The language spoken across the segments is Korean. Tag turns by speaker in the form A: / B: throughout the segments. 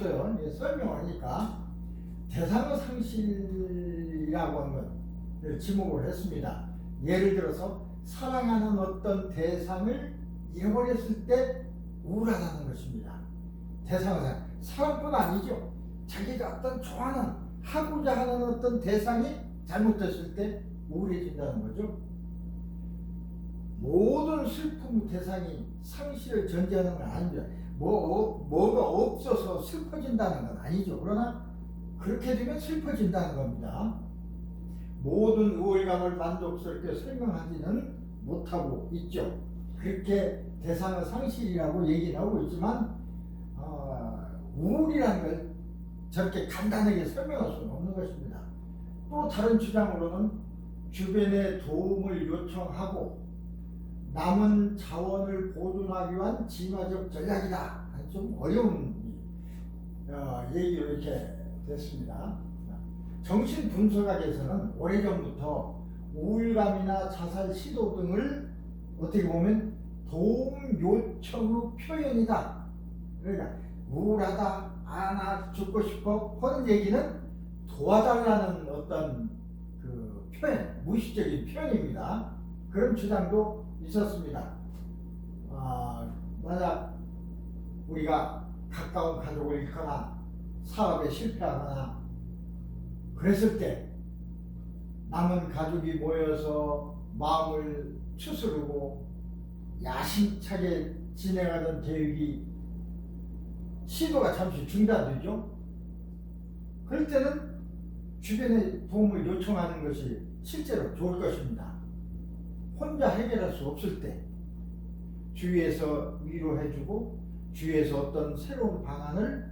A: 없어요. 설명하니까 대상의 상실이라고 하는 걸 지목을 했습니다. 예를 들어서 사랑하는 어떤 대상을 잃어버렸을 때 우울하다는 것입니다. 대상의 상실. 사랑뿐 아니죠. 자기가 어떤 좋아하는 하고자 하는 어떤 대상이 잘못됐을 때 우울해진다는 거죠. 모든 슬픔 대상이 상실을 전제하는 건 아닙니다. 뭐가 없어서 슬퍼진다는 건 아니죠. 그러나 그렇게 되면 슬퍼진다는 겁니다. 모든 우울감을 만족스럽게 설명하지는 못하고 있죠. 그렇게 대상의 상실이라고 얘기는 하고 있지만 우울이라는 걸 저렇게 간단하게 설명할 수는 없는 것입니다. 또 다른 주장으로는 주변에 도움을 요청하고 남은 자원을 보존하기 위한 진화적 전략이다. 좀 어려운 얘기로 이렇게 됐습니다. 정신분석학에서는 오래전부터 우울감이나 자살 시도 등을 어떻게 보면 도움 요청의 표현이다. 그러니까 우울하다, 나 죽고 싶어 하는 얘기는 도와달라는 어떤 그 표현, 무의식적인 표현입니다. 그런 주장도 있었습니다. 만약 우리가 가까운 가족을 잃거나 사업에 실패하거나 그랬을 때 남은 가족이 모여서 마음을 추스르고 야심차게 진행하던 계획이 시도가 잠시 중단되죠. 그럴 때는 주변에 도움을 요청하는 것이 실제로 좋을 것입니다. 혼자 해결할 수 없을 때 주위에서 위로해주고 주위에서 어떤 새로운 방안을,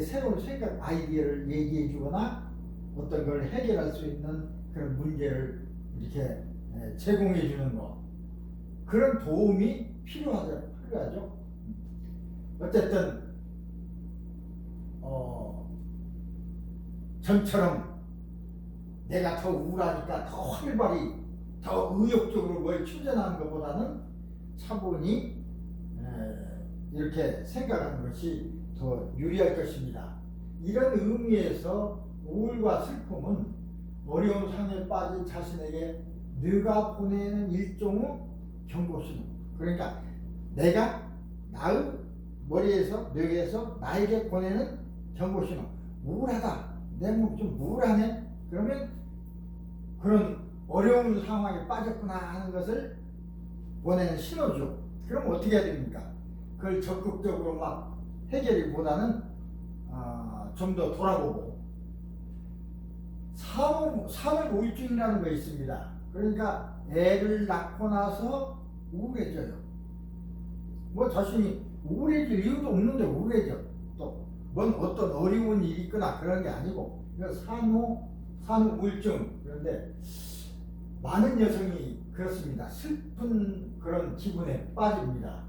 A: 새로운 생각, 아이디어를 얘기해주거나 어떤 걸 해결할 수 있는 그런 문제를 이렇게 제공해주는 것, 그런 도움이 필요하죠. 어쨌든 전처럼 내가 더 우울하니까 더 활발히 더 의욕적으로 뭘 추진하는 것보다는 차분히 이렇게 생각하는 것이 더 유리할 것입니다. 이런 의미에서 우울과 슬픔은 어려운 상황에 빠진 자신에게 네가 보내는 일종의 경고신호. 그러니까 내가 나의 머리에서 뇌에서 나에게 보내는 경고신호. 우울하다. 내 몸 좀 우울하네. 그러면 그런 어려운 상황에 빠졌구나 하는 것을 보내는 신호죠. 그럼 어떻게 해야 됩니까? 그걸 적극적으로 막 해결이보다는 좀 더 돌아보고, 산후 우울증이라는 거 있습니다. 그러니까 애를 낳고 나서 우울해져요. 뭐 자신이 우울해질 이유도 없는데 우울해져. 또 뭔 어떤 어려운 일이 있거나 그런 게 아니고, 산후 우울증. 그런데 많은 여성이 그렇습니다. 슬픈 그런 기분에 빠집니다.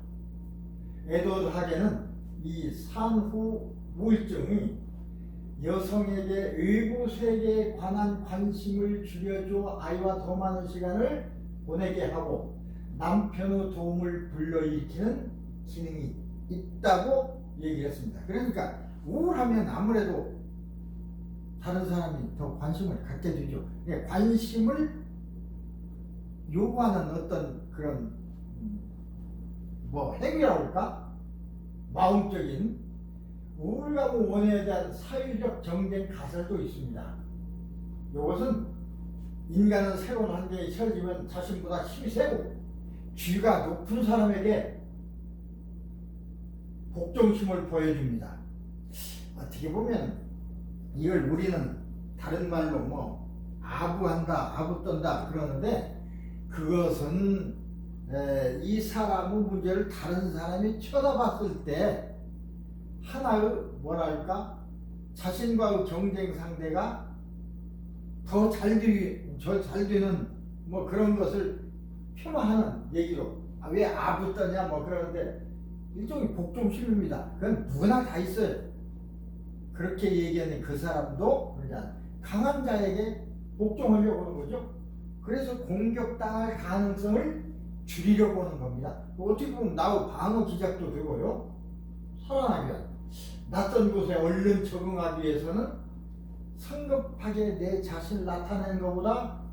A: 에드워드 하게는 이 산후 우울증이 여성에게 외부 세계에 관한 관심을 줄여줘 아이와 더 많은 시간을 보내게 하고 남편의 도움을 불러일으키는 기능이 있다고 얘기했습니다. 그러니까 우울하면 아무래도 다른 사람이 더 관심을 갖게 되죠. 관심을 요구하는 어떤 그런 행위라고 할까? 마음적인 우울감과 원해에 대한 사회적 경쟁 가설도 있습니다. 이것은 인간은 새로운 환경에 처해지면 자신보다 힘이 세고 쥐가 높은 사람에게 복종심을 보여줍니다. 어떻게 보면 이걸 우리는 다른 말로 아부한다, 아부 떤다 그러는데, 그것은 이 사람의 문제를 다른 사람이 쳐다봤을 때 하나의 자신과의 경쟁 상대가 더 잘 되는 그런 것을 표현하는 얘기로 왜 아부 떠냐 그러는데 일종의 복종심입니다. 그건 누구나 다 있어요. 그렇게 얘기하는 그 사람도 강한 자에게 복종하려고 하는 거죠. 그래서 공격당할 가능성을 줄이려고 하는 겁니다. 어떻게 보면 나의 방어 기작도 되고요. 살아나기 위한. 낯선 곳에 얼른 적응하기 위해서는 성급하게 내 자신을 나타내는 것보다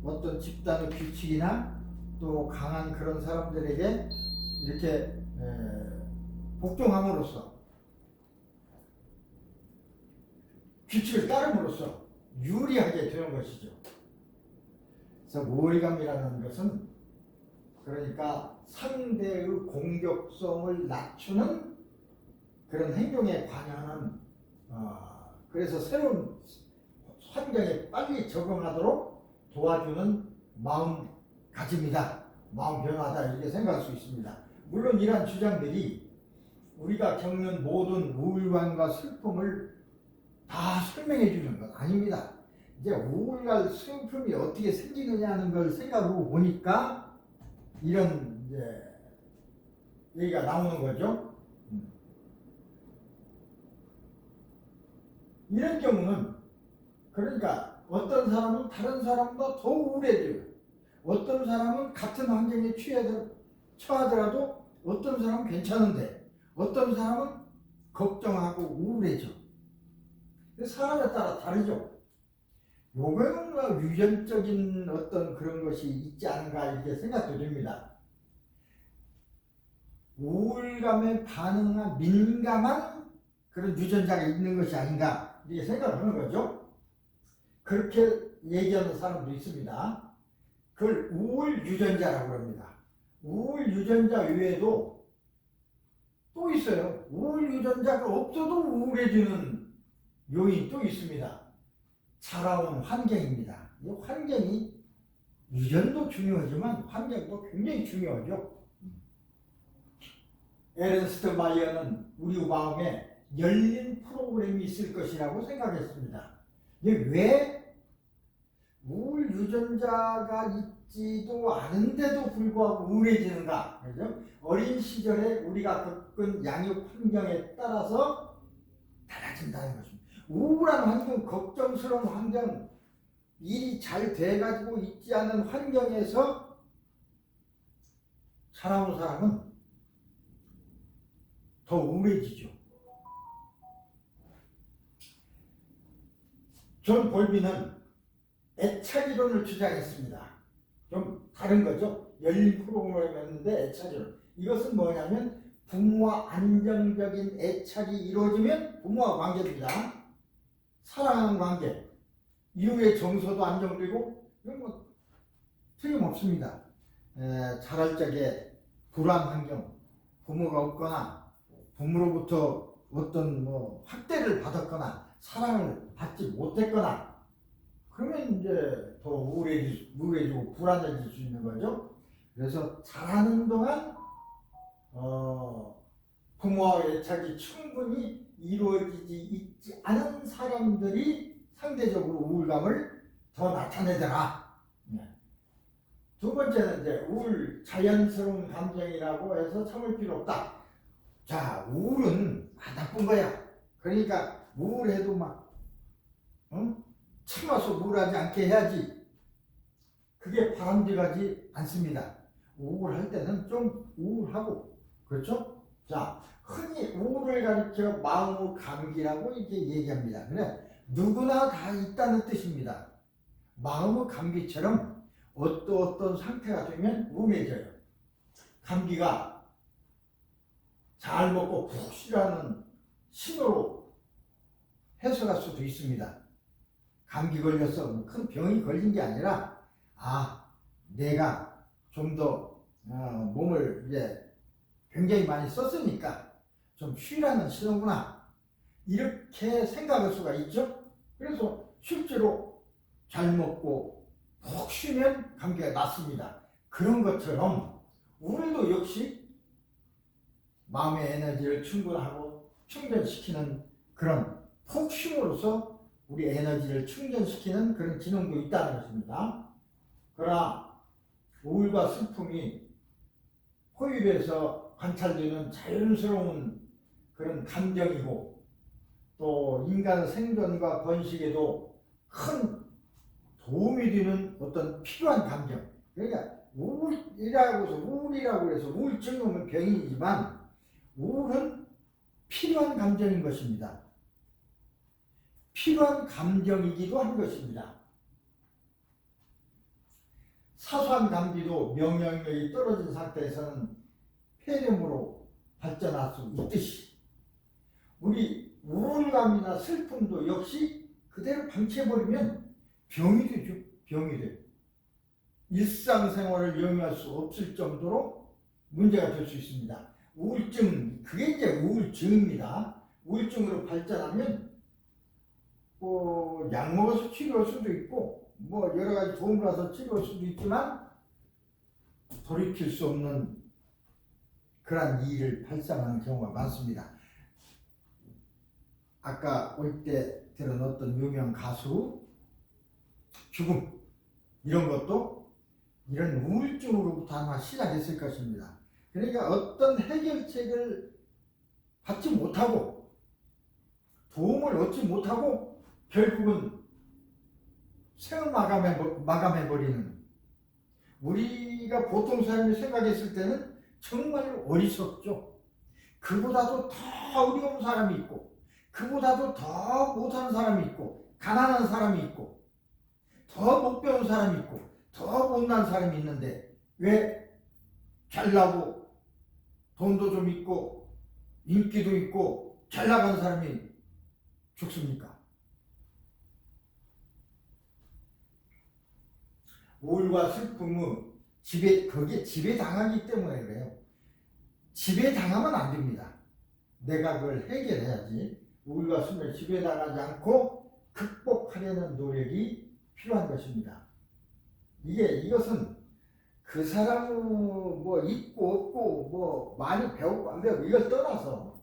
A: 어떤 집단의 규칙이나 또 강한 그런 사람들에게 이렇게 복종함으로써 규칙을 따름으로써 유리하게 되는 것이죠. 그래서 우월감이라는 것은 그러니까 상대의 공격성을 낮추는 그런 행동에 관여하는 그래서 새로운 환경에 빨리 적응하도록 도와주는 마음가짐이다. 마음 변화다. 이렇게 생각할 수 있습니다. 물론 이러한 주장들이 우리가 겪는 모든 우울감과 슬픔을 다 설명해 주는 건 아닙니다. 이제 우울과 슬픔이 어떻게 생기느냐는 걸 생각하고 보니까 이런 이제 얘기가 나오는 거죠. 이런 경우는 그러니까 어떤 사람은 다른 사람보다 더 우울해져요. 어떤 사람은 같은 환경에 처하더라도 어떤 사람은 괜찮은데 어떤 사람은 걱정하고 우울해져. 사람에 따라 다르죠. 요거는 유전적인 어떤 그런 것이 있지 않은가 이렇게 생각도 됩니다. 우울감에 반응한 민감한 그런 유전자가 있는 것이 아닌가 이렇게 생각하는 거죠. 그렇게 얘기하는 사람도 있습니다. 그걸 우울 유전자라고 합니다. 우울 유전자 외에도 또 있어요. 우울 유전자가 없어도 우울해지는 요인이 또 있습니다. 자라온 환경입니다. 이 환경이 유전도 중요하지만 환경도 굉장히 중요하죠. 에른스트 마이어는 우리 마음에 열린 프로그램이 있을 것이라고 생각했습니다. 왜 우울 유전자가 있지도 않은데도 불구하고 우울해지는가? 그죠? 어린 시절에 우리가 겪은 양육 환경에 따라서 달라진다는 것입니다. 우울한 환경, 걱정스러운 환경, 일이 잘 돼가지고 있지 않은 환경에서 살아온 사람은 더 우울해지죠. 존 볼비는 애착이론을 주장했습니다. 좀 다른 거죠. 열린 프로그램이었는데 애착이론. 이것은 뭐냐면 부모와 안정적인 애착이 이루어지면 부모와 관계입니다. 사랑하는 관계, 이후의 정서도 안정되고 이건 뭐 틀림없습니다. 자랄 적에 불안 환경, 부모가 없거나 부모로부터 어떤 뭐 학대를 받았거나 사랑을 받지 못했거나 그러면 이제 더 우울해지고 불안해질 수 있는 거죠. 그래서 자라는 동안 부모와의 애착이 충분히 이루어지지 있지 않은 사람들이 상대적으로 우울감을 더 나타내더라. 두 번째는 이제 우울 자연스러운 감정이라고 해서 참을 필요 없다. 자, 우울은 나쁜 거야. 그러니까 우울해도 막 참아서 우울하지 않게 해야지. 그게 바람직하지 않습니다. 우울할 때는 좀 우울하고, 그렇죠? 자, 흔히 우울을 가리켜 마음의 감기라고 이렇게 얘기합니다. 그래, 누구나 다 있다는 뜻입니다. 마음의 감기처럼 어떤 상태가 되면 우울해져요. 감기가 잘 먹고 푹 쉬라는 신호로 해석할 수도 있습니다. 감기 걸려서 큰 병이 걸린 게 아니라 내가 좀 더 몸을 이제 굉장히 많이 썼으니까 좀 쉬라는 신호구나 이렇게 생각할 수가 있죠. 그래서 실제로 잘 먹고 푹 쉬면 감기가 낫습니다. 그런 것처럼 우리도 역시 마음의 에너지를 충분하고 충전시키는 그런 푹 쉼으로써 우리 에너지를 충전시키는 그런 기능도 있다는 것입니다. 그러나 우울과 슬픔이 호흡에서 관찰되는 자연스러운 그런 감정이고 또 인간 생존과 번식에도 큰 도움이 되는 어떤 필요한 감정. 그러니까 우울이라고 해서 우울증은 병이지만 우울은 필요한 감정인 것입니다. 필요한 감정이기도 한 것입니다. 사소한 감기도 면역력이 떨어진 상태에서는 폐렴으로 발전할 수 있듯이 우리 우울감이나 슬픔도 역시 그대로 방치해버리면 병이 되죠. 병이 돼요. 일상생활을 영위할 수 없을 정도로 문제가 될 수 있습니다. 우울증, 그게 이제 우울증입니다. 우울증으로 발전하면 약 먹어서 치료할 수도 있고 여러 가지 도움을 받아서 치료할 수도 있지만 돌이킬 수 없는 그런 일을 발생하는 경우가 많습니다. 아까 올 때 들은 어떤 유명 가수 죽음 이런 것도 이런 우울증으로부터 아마 시작했을 것입니다. 그러니까 어떤 해결책을 받지 못하고 도움을 얻지 못하고 결국은 생을 마감해버리는, 우리가 보통 사람이 생각했을 때는 정말 어리석죠. 그보다도 더 어려운 사람이 있고 그보다도 더 못하는 사람이 있고 가난한 사람이 있고 더 못 배운 사람이 있고 더 못난 사람이 있는데 왜 잘나고 돈도 좀 있고 인기도 있고 잘나간 사람이 죽습니까? 우울과 슬픔은 거기에 지배당하기 때문에 그래요. 지배당하면 안 됩니다. 내가 그걸 해결해야지. 우울과 슬픔에 지배당하지 않고 극복하려는 노력이 필요한 것입니다. 이것은 그 사람은 있고 없고 많이 배우고 안 배우고 이걸 떠나서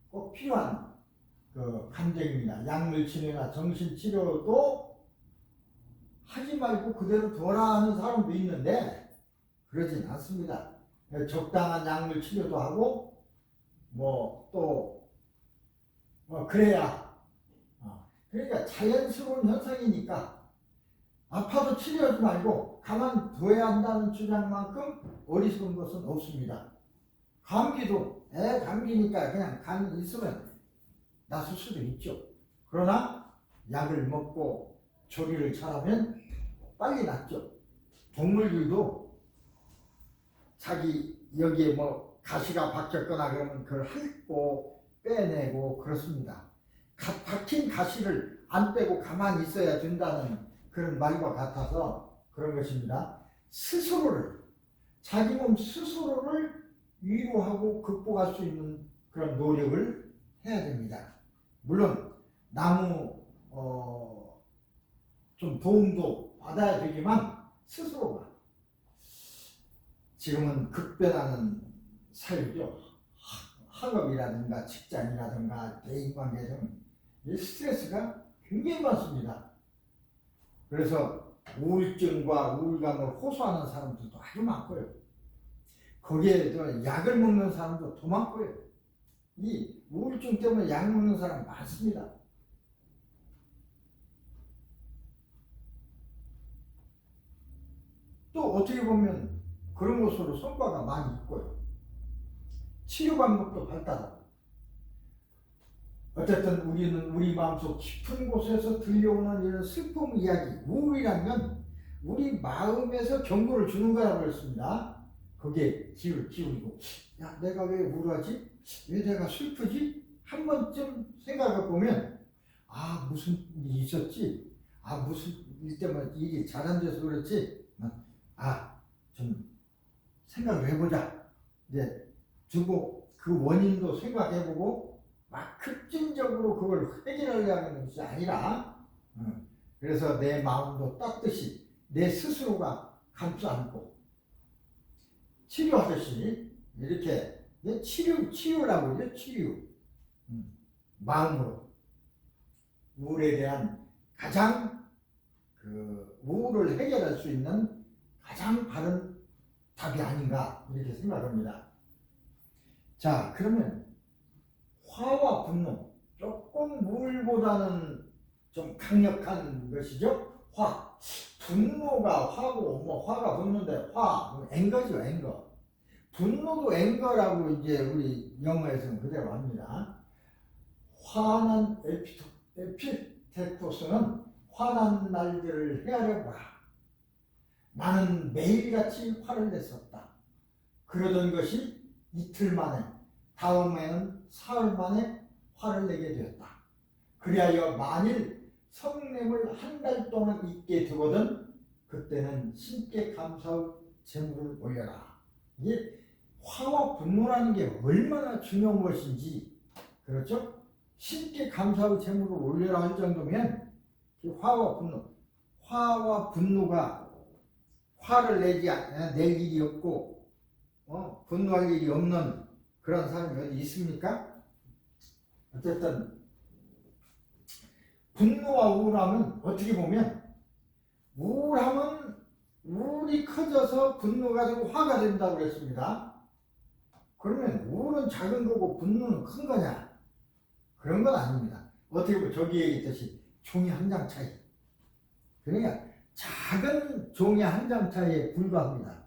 A: 꼭 필요한 그 감정입니다. 약물 치료나 정신 치료도 하지 말고 그대로 둬라 하는 사람도 있는데 그러진 않습니다. 적당한 약물 치료도 하고 그래야 그러니까 자연스러운 현상이니까 아파도 치료하지 말고 가만둬야 한다는 주장만큼 어리석은 것은 없습니다. 감기도 감기니까 그냥 간 있으면 낫을 수도 있죠. 그러나 약을 먹고 조리를 잘하면 빨리 낫죠. 동물들도 자기 여기에 가시가 박혔거나 그러면 그걸 핥고 빼내고 그렇습니다. 박힌 가시를 안 빼고 가만히 있어야 된다는 그런 말과 같아서 그런 것입니다. 자기 몸 스스로를 위로하고 극복할 수 있는 그런 노력을 해야 됩니다. 물론 좀 도움도 받아야 되지만 스스로가 지금은 급변하는 사회죠. 학업이라든가 직장이라든가 대인관계 등 스트레스가 굉장히 많습니다. 그래서 우울증과 우울감을 호소하는 사람들도 아주 많고요. 거기에 약을 먹는 사람도 더 많고요. 이 우울증 때문에 약 먹는 사람 많습니다. 또 어떻게 보면 그런 것으로 성과가 많이 있고요. 치료 방법도 발달하고. 어쨌든 우리는 우리 마음속 깊은 곳에서 들려오는 이런 슬픔 이야기, 우울이라는 건 우리 마음에서 경고를 주는 거라고 그랬습니다. 거기에 귀를 기울이고, 야, 내가 왜 우울하지? 왜 내가 슬프지? 한 번쯤 생각해 보면, 무슨 일이 있었지? 무슨 일 때문에 일이 잘 안 돼서 그렇지? 좀 생각을 해보자. 이제 두고 그 원인도 생각해보고 막 급진적으로 그걸 해결하려는 것이 아니라 그래서 내 마음도 따뜻이 내 스스로가 감싸 안고 치료하듯이 이렇게 치유라고 그러죠. 치유. 마음으로 우울에 대한 가장 우울을 해결할 수 있는 가장 바른 답이 아닌가 이렇게 생각합니다. 자, 그러면 화와 분노, 조금 우울보다는 좀 강력한 것이죠. 분노가 화고 화가 분노인데 앵거죠. 앵거. 분노도 앵거라고 이제 우리 영어에서는 그대로 합니다. 화난 에피테토스는 화난 날들을 헤아려 보라. 나는 매일같이 화를 냈었다. 그러던 것이 이틀 만에, 다음에는 사흘 만에 화를 내게 되었다. 그리하여 만일 성냄을 한 달 동안 잊게 되거든 그때는 신께 감사의 제물을 올려라. 이게 화와 분노라는 게 얼마나 중요한 것인지, 그렇죠? 신께 감사의 제물을 올려라 할 정도면 화와 분노가 화를 낼 일이 없고 분노할 일이 없는 그런 사람이 어디 있습니까? 어쨌든 분노와 우울함은 어떻게 보면 우울이 커져서 분노가 되고 화가 된다고 그랬습니다. 그러면 우울은 작은 거고 분노는 큰 거냐? 그런 건 아닙니다. 어떻게 보면 저기 얘기했듯이 종이 한 장 차이. 그러니까 작은 종이 한 장 차이에 불과합니다.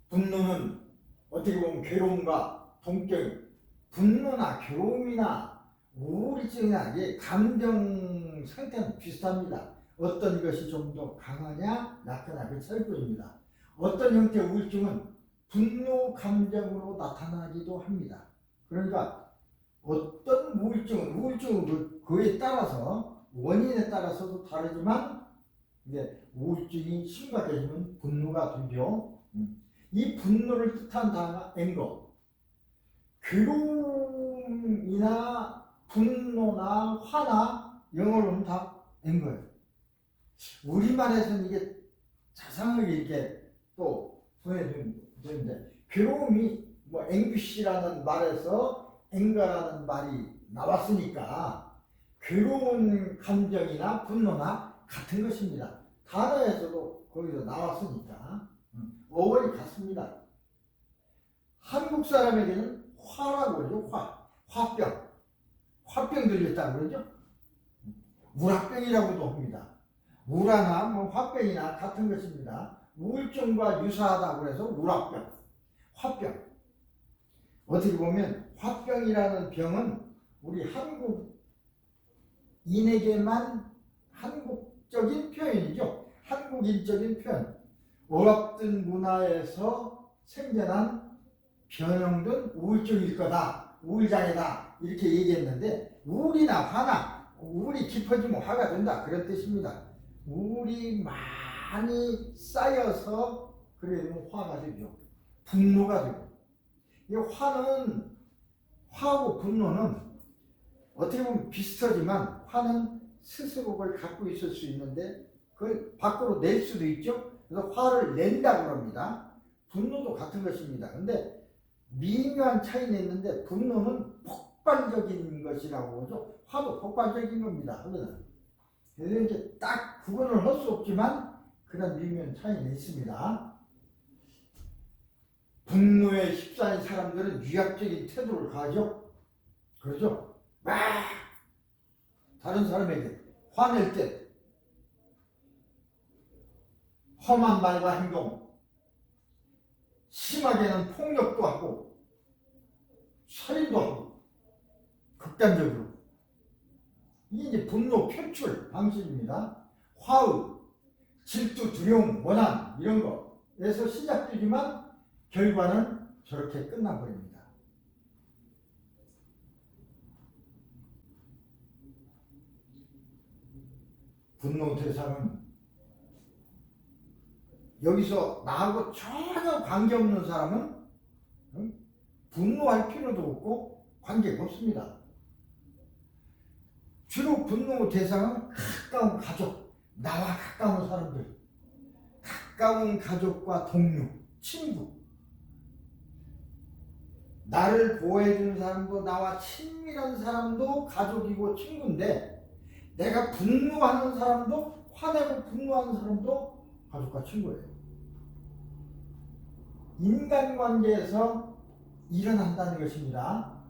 A: 분노는 어떻게 보면 괴로움과 동격, 분노나 괴로움이나 우울증이나 이게 감정 상태는 비슷합니다. 어떤 것이 좀 더 강하냐 약하냐 그 차이뿐입니다. 어떤 형태의 우울증은 분노 감정으로 나타나기도 합니다. 그러니까 어떤 우울증은 그에 따라서 원인에 따라서도 다르지만 이제 우울증이 심각해지면 분노가 되죠. 이 분노를 뜻한 단어가 앵거. 괴로움이나 분노나 화나 영어로는 다 앵거예요. 우리말에서는 이게 자상하게 이렇게 또 보내주는데 괴로움이 뭐 앵귀시라는 말에서 앵거라는 말이 나왔으니까 괴로운 감정이나 분노나 같은 것입니다. 단어에서도 거기서 나왔으니까 어원이 같습니다. 한국 사람에게는 화라고 그러죠. 화병 들렸다고 그러죠. 우라병이라고도 합니다. 우라나 화병이나 같은 것입니다. 우울증과 유사하다고 해서 우라병, 화병. 어떻게 보면 화병이라는 병은 우리 한국인에게만 한국적인 표현이죠. 한국인적인 표현. 어업된 문화에서 생겨난 변형된 우울증일 거다, 우울장애다 이렇게 얘기했는데 우울이나 화나 우울이 깊어지면 화가 된다 그런 뜻입니다. 우울이 많이 쌓여서 그러면 화가 되죠. 분노가 되고 이 화하고 분노는 어떻게 보면 비슷하지만 화는 스스로 그걸 갖고 있을 수 있는데 그걸 밖으로 낼 수도 있죠. 그래서 화를 낸다고 합니다. 분노도 같은 것입니다. 근데 미묘한 차이는 있는데 분노는 폭발적인 것이라고 하죠. 화도 폭발적인 겁니다. 그래서 이제 딱 구분을 할 수 없지만 그런 미묘한 차이는 있습니다. 분노에 휩싸인 사람들은 유약적인 태도를 가하죠. 그러죠. 막 다른 사람에게 화낼 때 험한 말과 행동, 심하게는 폭력도 하고 살인도 하고 극단적으로 이게 이제 분노 표출 방식입니다. 화의, 질투, 두려움, 원한 이런 거에서 시작되지만 결과는 저렇게 끝나버립니다. 분노 대상은 여기서 나하고 전혀 관계없는 사람은 분노할 필요도 없고 관계가 없습니다. 주로 분노 대상은 가까운 가족, 나와 가까운 사람들, 가까운 가족과 동료, 친구, 나를 보호해주는 사람도 나와 친밀한 사람도 가족이고 친구인데 내가 분노하는 사람도 화내고 분노하는 사람도 가족과 친구예요. 인간관계에서 일어난다는 것입니다.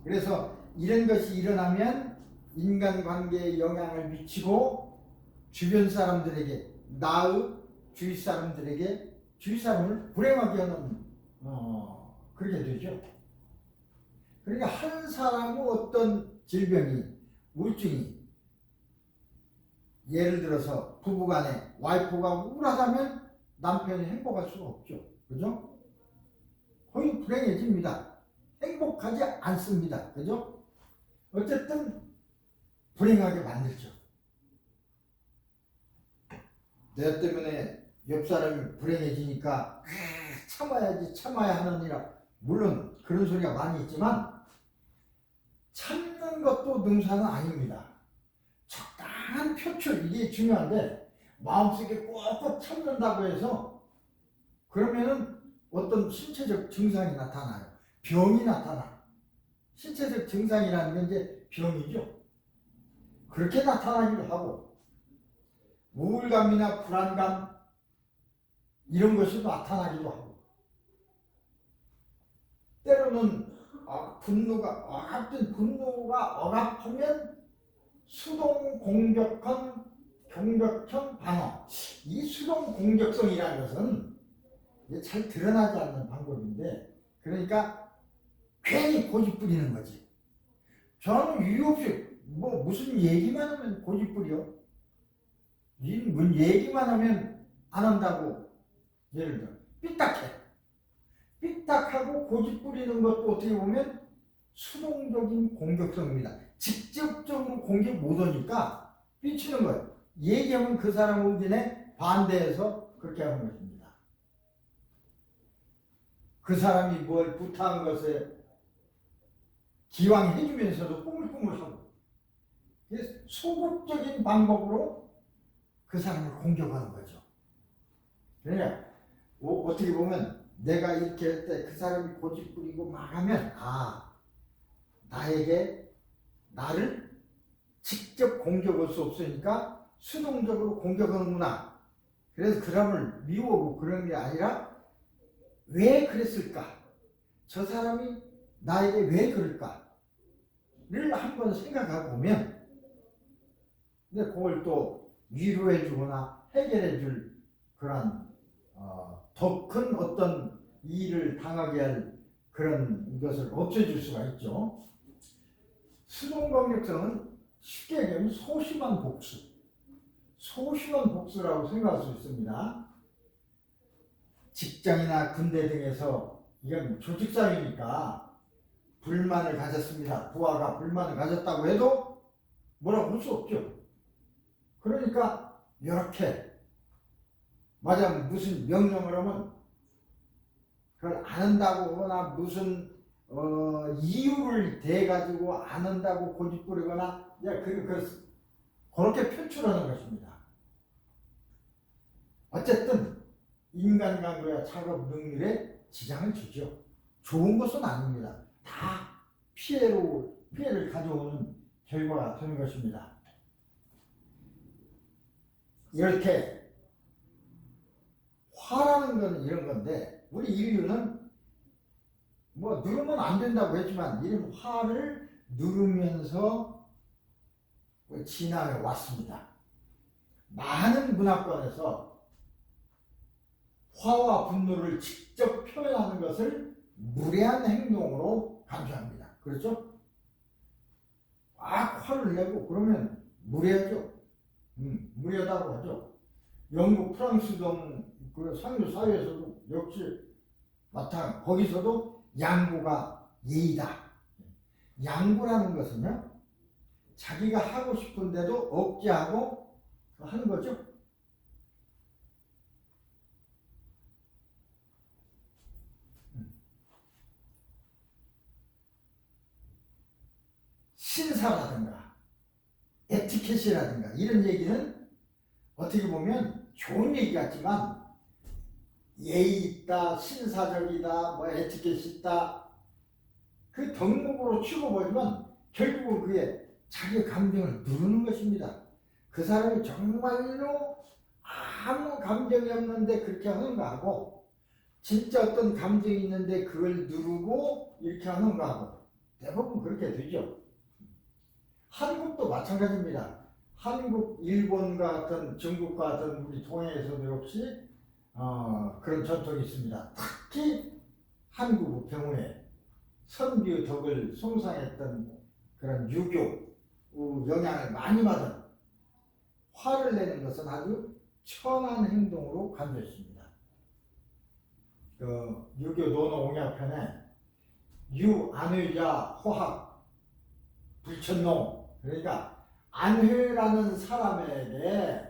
A: 그래서 이런 것이 일어나면 인간관계에 영향을 미치고 주변 사람들에게 나의 주위 사람들에게 주위 사람을 불행하게 하는 그렇게 되죠. 그러니까 한 사람의 어떤 질병이 우울증이 예를 들어서 부부간에 와이프가 우울하다면 남편이 행복할 수가 없죠. 그죠? 거의 불행해집니다. 행복하지 않습니다. 그죠? 어쨌든 불행하게 만들죠. 내 때문에 옆 사람이 불행해지니까 참아야지 참아야 하느니라. 물론 그런 소리가 많이 있지만 참는 것도 능사는 아닙니다. 적당한 표출 이게 중요한데 마음속에 꾹꾹 참는다고 해서 그러면은 어떤 신체적 증상이 나타나요. 병이 나타나. 신체적 증상이라는 게 이제 병이죠. 그렇게 나타나기도 하고 우울감이나 불안감 이런 것이 나타나기도 하고 때로는 분노가 억압하면 수동 공격형 방어. 이 수동 공격성이라는 것은 잘 드러나지 않는 방법인데 그러니까 괜히 고집 부리는 거지. 저는 이유 없이 무슨 얘기만 하면 고집 부려. 뭔 얘기만 하면 안 한다고. 예를 들어 삐딱하고 고집 부리는 것도 어떻게 보면 수동적인 공격성입니다. 직접적으로 공격 못 하니까 삐치는 거예요. 얘기하면 그 사람 의견에 반대해서 그렇게 하는 것입니다. 그 사람이 뭘 부탁한 것에 기왕해주면서도 꾸물꾸물하고 소극적인 방법으로 그 사람을 공격하는 거죠. 그러니까 어떻게 보면 내가 이렇게 할 때 그 사람이 고집 부리고 막 하면 나를 직접 공격할 수 없으니까 수동적으로 공격하는구나. 그래서 그 사람을 미워하고 그런 게 아니라 왜 그랬을까? 저 사람이 나에게 왜 그럴까? 를 한번 생각해 보면 근데 그걸 또 위로해 주거나 해결해 줄 그런 더 큰 어떤 일을 당하게 할 그런 것을 없애줄 수가 있죠. 수동공격성은 쉽게 얘기하면 소심한 복수라고 생각할 수 있습니다. 직장이나 군대 등에서 이건 조직사회니까 불만을 가졌습니다. 부하가 불만을 가졌다고 해도 뭐라고 할 수 없죠. 그러니까 이렇게 맞아 무슨 명령을 하면 그걸 안 한다고 하거나 무슨 이유를 대가지고 안 한다고 고집부리거나 그렇게 표출하는 것입니다. 어쨌든 인간관계와 작업 능률에 지장을 주죠. 좋은 것은 아닙니다. 다 피해를 가져오는 결과가 되는 것입니다. 이렇게 화라는 건 이런 건데 우리 인류는 누르면 안 된다고 했지만 이런 화를 누르면서 지나해 왔습니다. 많은 문화권에서 화와 분노를 직접 표현하는 것을 무례한 행동으로 간주합니다. 그렇죠? 화를 내고 그러면 무례하죠. 무례하다고 하죠. 영국, 프랑스 등 그 상류 사회에서도 역시 마찬가지. 거기서도 양보가 예의다. 양보라는 것은요, 자기가 하고 싶은데도 억제하고 하는 거죠. 신사라든가 에티켓이라든가 이런 얘기는 어떻게 보면 좋은 얘기 같지만 예의 있다, 신사적이다, 에티켓이 있다 그 덕목으로 치고 보지만 결국은 그게 자기 감정을 누르는 것입니다. 그 사람이 정말로 아무 감정이 없는데 그렇게 하는 거하고 진짜 어떤 감정이 있는데 그걸 누르고 이렇게 하는 거하고 대부분 그렇게 되죠. 한국도 마찬가지입니다. 한국, 일본과 같은 중국과 같은 우리 동해에서도 역시 그런 전통이 있습니다. 특히 한국의 경우에 선비의 덕을 숭상했던 그런 유교 영향을 많이 받은 화를 내는 것은 아주 천한 행동으로 간주했습니다. 유교 논어옹야편에 유, 안회자, 호학, 불천농, 그러니까 안회라는 사람에게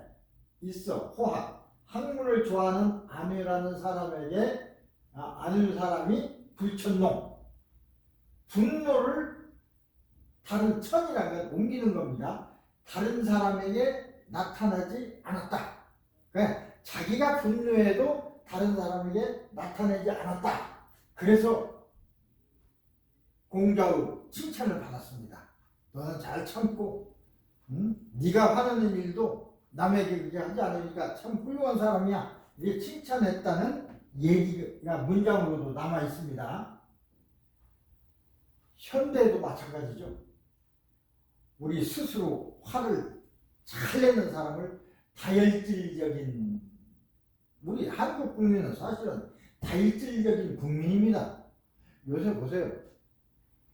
A: 있어 호학, 학문을 좋아하는 안회라는 사람에게 안회 사람이 불천농, 분노를 다른 천이라는 걸 옮기는 겁니다. 다른 사람에게 나타나지 않았다. 그러니까 자기가 분노해도 다른 사람에게 나타내지 않았다. 그래서 공자의 칭찬을 받았습니다. 너는 잘 참고, 네가 화내는 일도 남에게 그렇게 하지 않으니까 참 훌륭한 사람이야. 이게 칭찬했다는 얘기가 문장으로도 남아 있습니다. 현대에도 마찬가지죠. 우리 스스로 화를 잘 내는 사람을 다혈질적인, 우리 한국 국민은 사실은 다혈질적인 국민입니다. 요새 보세요.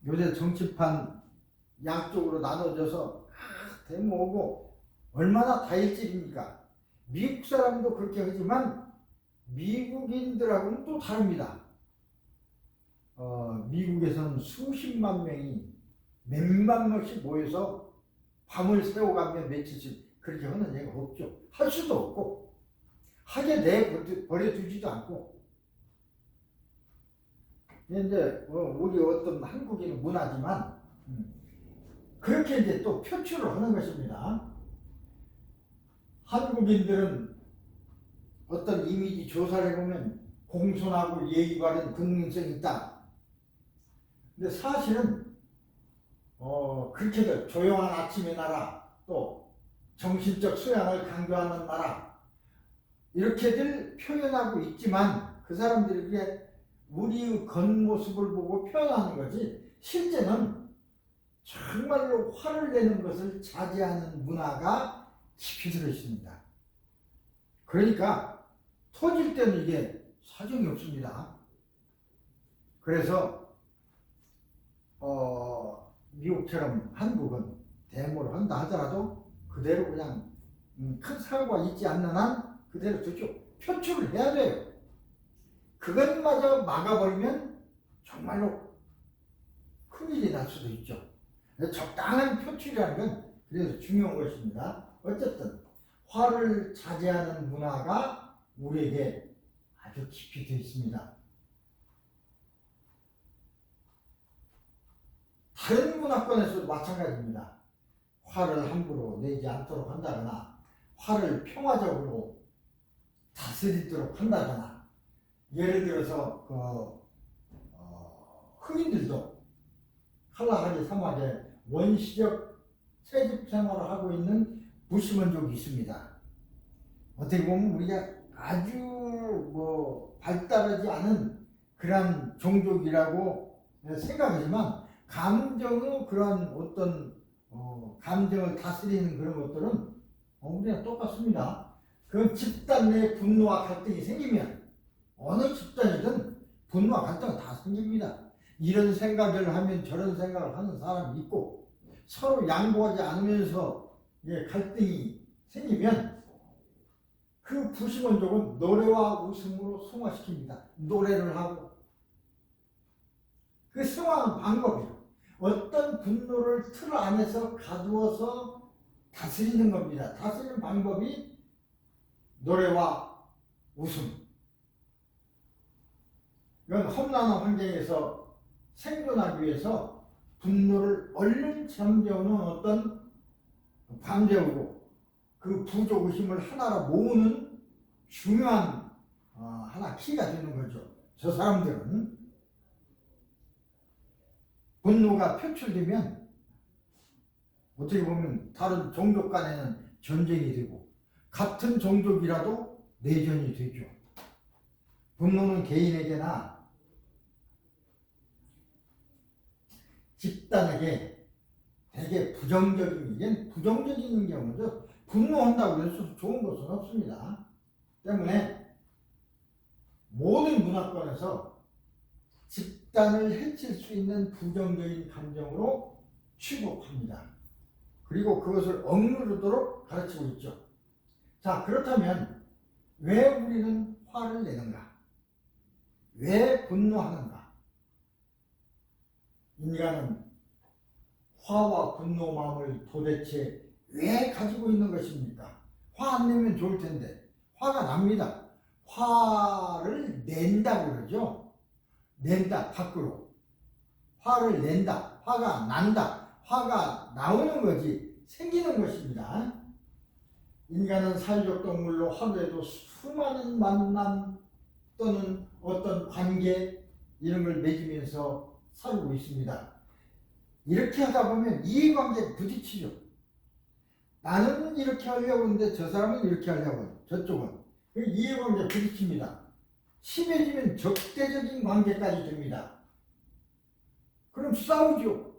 A: 요새 정치판 양쪽으로 나눠져서 대모고 얼마나 다혈질입니까? 미국 사람도 그렇게 하지만 미국인들하고는 또 다릅니다. 미국에서는 수십만 명이 몇만 명씩 모여서 밤을 새워가며 며칠씩 그렇게 하는 얘가 없죠. 할 수도 없고 하게 내버려두지도 않고. 이제 우리 어떤 한국인은 문화지만 그렇게 이제 또 표출을 하는 것입니다. 한국인들은 어떤 이미지 조사를 해보면 공손하고 예의 바른 국민성이 있다. 근데 사실은 그렇게들 조용한 아침의 나라, 또 정신적 수양을 강조하는 나라, 이렇게들 표현하고 있지만 그 사람들이 그게 우리의 겉모습을 보고 표현하는 거지 실제는 정말로 화를 내는 것을 자제하는 문화가 깊이 들어 있습니다. 그러니까 터질 때는 이게 사정이 없습니다. 그래서 미국처럼 한국은 데모를 한다 하더라도 그대로 그냥 큰 사고가 있지 않는 한 그대로 두죠. 표출을 해야 돼요. 그것마저 막아버리면 정말로 큰일이 날 수도 있죠. 적당한 표출이라는 건 그래서 중요한 것입니다. 어쨌든 화를 자제하는 문화가 우리에게 아주 깊이 되어 있습니다. 다른 문화권에서도 마찬가지입니다. 화를 함부로 내지 않도록 한다거나 화를 평화적으로 다스리도록 한다거나, 예를 들어서 흑인들도 칼라하리 사막에 원시적 채집 생활을 하고 있는 부시민족이 있습니다. 어떻게 보면 우리가 아주 발달하지 않은 그런 종족이라고 생각하지만 감정의 그런 어떤 감정을 다스리는 그런 것들은 우리랑 똑같습니다. 그 집단 내 분노와 갈등이 생기면 어느 집단이든 분노와 갈등은 다 생깁니다. 이런 생각을 하면 저런 생각을 하는 사람이 있고, 서로 양보하지 않으면서 갈등이 생기면 그 부시민족은 노래와 웃음으로 승화시킵니다. 노래를 하고. 그 승화하는 방법이에요. 어떤 분노를 틀 안에서 가두어서 다스리는 겁니다. 다스리는 방법이 노래와 웃음. 이건 험난한 환경에서 생존하기 위해서 분노를 얼른 잠재우는 어떤 방제우고 그 부족의 힘을 하나로 모으는 중요한 하나 키가 되는 거죠. 저 사람들은 분노가 표출되면 어떻게 보면 다른 종족 간에는 전쟁이 되고 같은 종족이라도 내전이 되죠. 분노는 개인에게나 집단에게 되게 부정적인 경우죠. 분노한다고 해서 좋은 것은 없습니다. 때문에 모든 문화권에서 집단을 해칠 수 있는 부정적인 감정으로 취급합니다. 그리고 그것을 억누르도록 가르치고 있죠. 자, 그렇다면 왜 우리는 화를 내는가? 왜 분노하는가? 인간은 화와 분노 마음을 도대체 왜 가지고 있는 것입니까? 화 안 내면 좋을 텐데 화가 납니다. 화를 낸다고 그러죠. 낸다, 밖으로. 화를 낸다, 화가 난다, 화가 나오는 거지 생기는 것입니다. 인간은 사회적 동물로 하루에도 수많은 만남 또는 어떤 관계 이런 걸 맺으면서 살고 있습니다. 이렇게 하다 보면 이해관계에 부딪히죠. 나는 이렇게 하려고 하는데 저 사람은 이렇게 하려고 해요. 저쪽은. 이해관계에 부딪힙니다. 심해지면 적대적인 관계까지 됩니다. 그럼 싸우죠.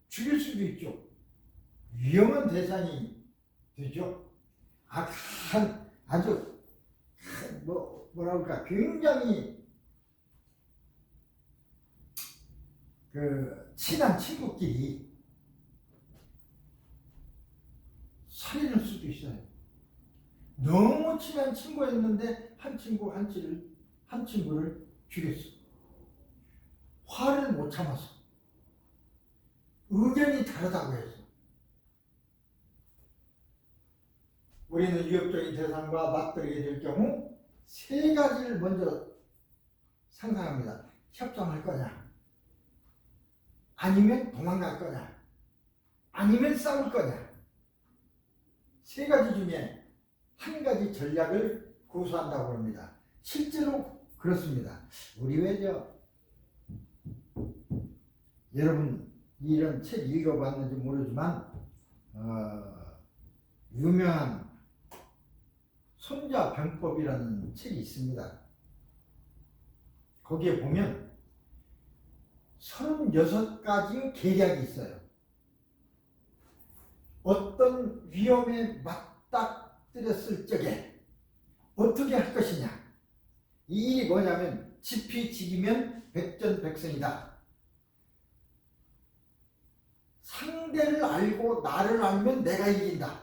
A: 죽일 수도 있죠. 위험한 대상이 되죠. 아주 뭐라 그럴까, 굉장히 친한 친구끼리 살인할 수도 있어요. 너무 친한 친구였는데 한 친구를 죽였어. 화를 못 참아서, 의견이 다르다고 해서. 우리는 위협적인 대상과 맞들게 될 경우 세 가지를 먼저 상상합니다. 협상할 거냐, 아니면 도망갈 거냐, 아니면 싸울 거냐. 세 가지 중에 한 가지 전략을 구사한다고 합니다. 실제로 그렇습니다. 우리 여러분 이런 책 읽어봤는지 모르지만 유명한 손자병법이라는 책이 있습니다. 거기에 보면 36가지의 계략이 있어요. 어떤 위험에 맞닥뜨렸을 적에 어떻게 할 것이냐. 이 일이 뭐냐면 지피지기면 백전백승이다. 상대를 알고 나를 알면 내가 이긴다.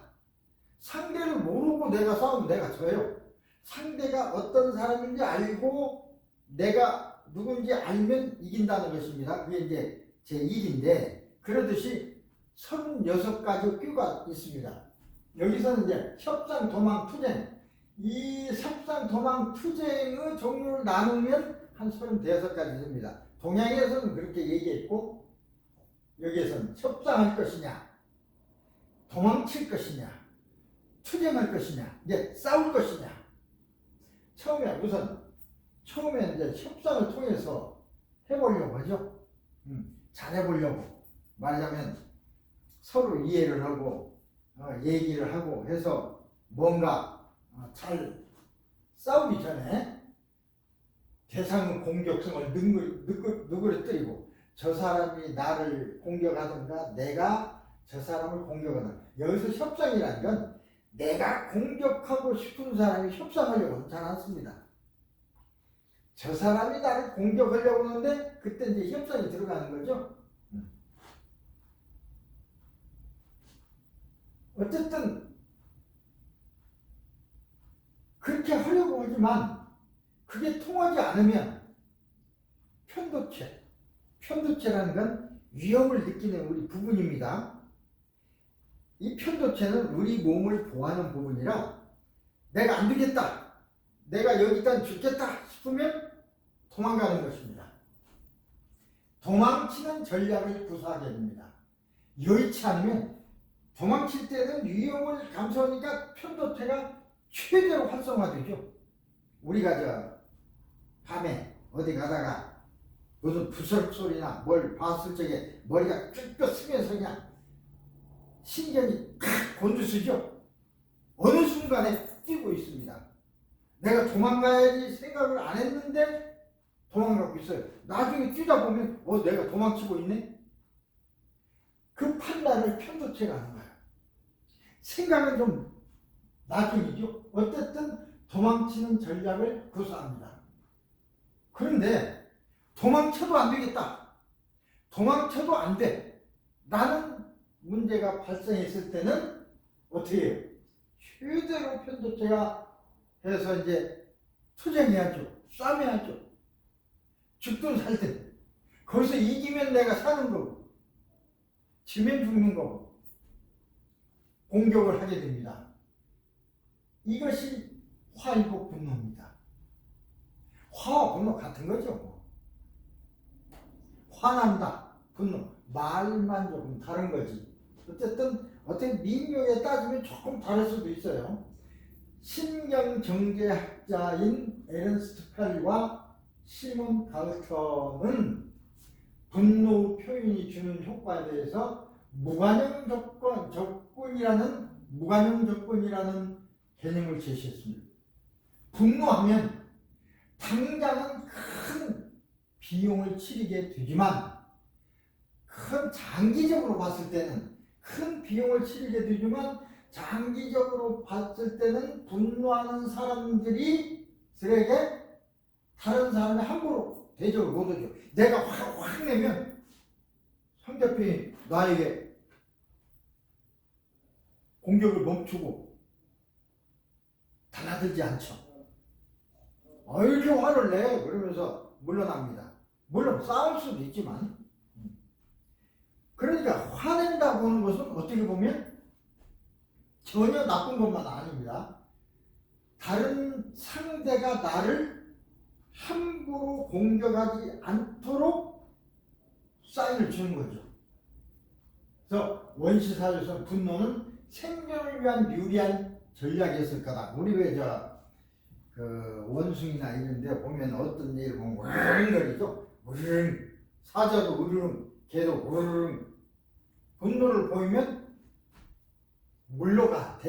A: 상대를 모르고 내가 싸우면 내가 져요. 상대가 어떤 사람인지 알고 내가 누군지 알면 이긴다는 것입니다. 그게 이제 제1인데, 그러듯이 36가지 꾀가 있습니다. 여기서는 이제 협상, 도망, 투쟁, 이 협상, 도망, 투쟁의 종류를 나누면 한 36가지 됩니다. 동양에서는 그렇게 얘기했고, 여기에서는 협상할 것이냐, 도망칠 것이냐, 투쟁할 것이냐, 이제 싸울 것이냐. 처음에 이제 협상을 통해서 해보려고 하죠. 잘해보려고. 말하자면 서로 이해를 하고 얘기를 하고 해서 뭔가 잘 싸우기 전에 대상의 공격성을 누그러뜨리고, 저 사람이 나를 공격하든가 내가 저 사람을 공격하든가. 여기서 협상이라는 건 내가 공격하고 싶은 사람이 협상하려고 하면 잘 않습니다. 저 사람이 나를 공격하려고 하는데 그때 이제 협상이 들어가는 거죠. 어쨌든 그렇게 하려고 하지만 그게 통하지 않으면 편도체라는 건 위험을 느끼는 우리 부분입니다. 이 편도체는 우리 몸을 보호하는 부분이라 내가 안 되겠다, 내가 여기까지 죽겠다 싶으면 도망가는 것입니다. 도망치는 전략을 구사하게 됩니다. 여의치 않으면 도망칠 때는 위험을 감수하니까 편도체가 최대로 활성화되죠. 우리가 밤에 어디 가다가 무슨 부스럭 소리나 뭘 봤을 적에 머리가 쭈뼛 쓰면서 그냥 신경이 칵 곤두서죠. 어느 순간에 뛰고 있습니다. 내가 도망가야지 생각을 안 했는데 도망가고 있어요. 나중에 뛰다 보면 내가 도망치고 있네. 그 판단을 편도체 가는 거예요. 생각은 좀 나중이죠. 어쨌든 도망치는 전략을 구사합니다. 그런데 도망쳐도 안 되겠다. 도망쳐도 안 돼. 나는 문제가 발생했을 때는 어떻게 해요? 최대로 편도체가 해서 이제 투쟁해야죠. 싸매야죠. 죽든 살든. 거기서 이기면 내가 사는 거고, 지면 죽는 거고, 공격을 하게 됩니다. 이것이 화이고 분노입니다. 화와 분노 같은 거죠. 화난다, 분노, 말만 조금 다른 거지. 어쨌든 어떻게 민요에 따지면 조금 다를 수도 있어요. 신경정제학자인 에른스트 펠과 시몬 갈턴은 분노 표현이 주는 효과에 대해서 무관용 조건이라는 개념을 제시했습니다. 분노하면 당장은 큰 비용을 치르게 되지만, 장기적으로 봤을 때는 큰 비용을 치르게 되지만, 장기적으로 봤을 때는 분노하는 사람들에게 다른 사람이 함부로 대접을 못하죠. 내가 확 내면 상대편이 나에게 공격을 멈추고 달라들지 않죠. 이렇게 화를 내? 그러면서 물러납니다. 물론 싸울 수도 있지만. 그러니까 화낸다고 하는 것은 어떻게 보면 전혀 나쁜 것만 아닙니다. 다른 상대가 나를 함부로 공격하지 않도록 사인을 주는 거죠. 그래서 원시사회에서 분노는 생존을 위한 유리한 전략이었을 거다. 우리 왜 원숭이나 이런 데 보면 어떤 일 보면 으르렁거리죠. 으르렁. 사자도 으르렁, 개도 으르렁. 분노를 보이면 물러가.